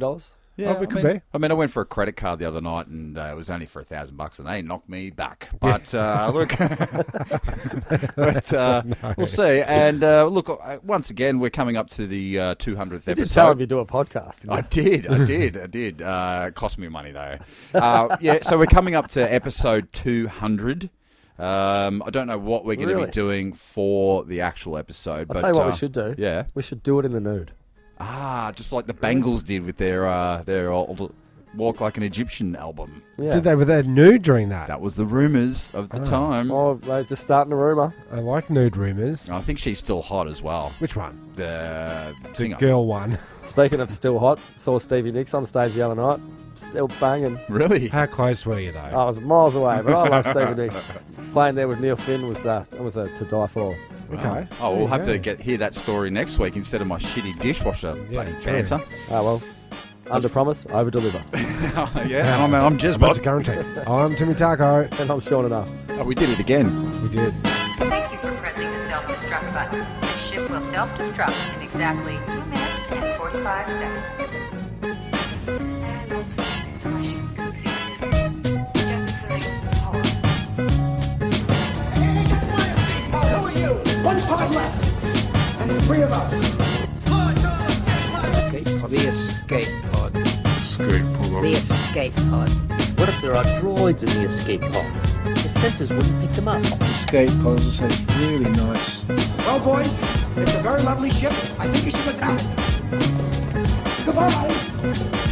Yeah, it could be. I went for a credit card the other night, and it was only for $1,000, and they knocked me back. But look, we'll see. And look, once again, we're coming up to the 200th episode. You did tell him you do a podcast. Didn't you? I did. It cost me money though. So we're coming up to episode 200. I don't know what we're going to be doing for the actual episode. I'll tell you what we should do. Yeah, we should do it in the nude. Just like the Bangles did with their old Walk Like an Egyptian album. Yeah. Were they nude during that? That was the rumours of the time. Oh, they're just starting a rumour. I like nude rumours. I think she's still hot as well. Which one? The The singer. girl one. Speaking of still hot, saw Stevie Nicks on stage the other night. Still banging. Really? How close were you though? I was miles away, but I love Stevie Nicks. Playing there with Neil Finn was to die for. Okay. Oh, we'll have to hear that story next week instead of my shitty dishwasher bloody banter. Oh, well. Under promise, over deliver. Yeah, and I'm That's a Jezbot. guarantee. I'm Timmy Taco. And I'm Sean enough. Oh, we did it again. We did. Thank you for pressing the self-destruct button. The ship will self-destruct in exactly 2 minutes and 45 seconds. Who are you? One pod left. And the 3 of us. The escape pod. The escape pod. What if there are droids in the escape pod? The sensors wouldn't pick them up. Escape pods, so it's really nice. Well, boys, it's a very lovely ship. I think you should go down. Goodbye.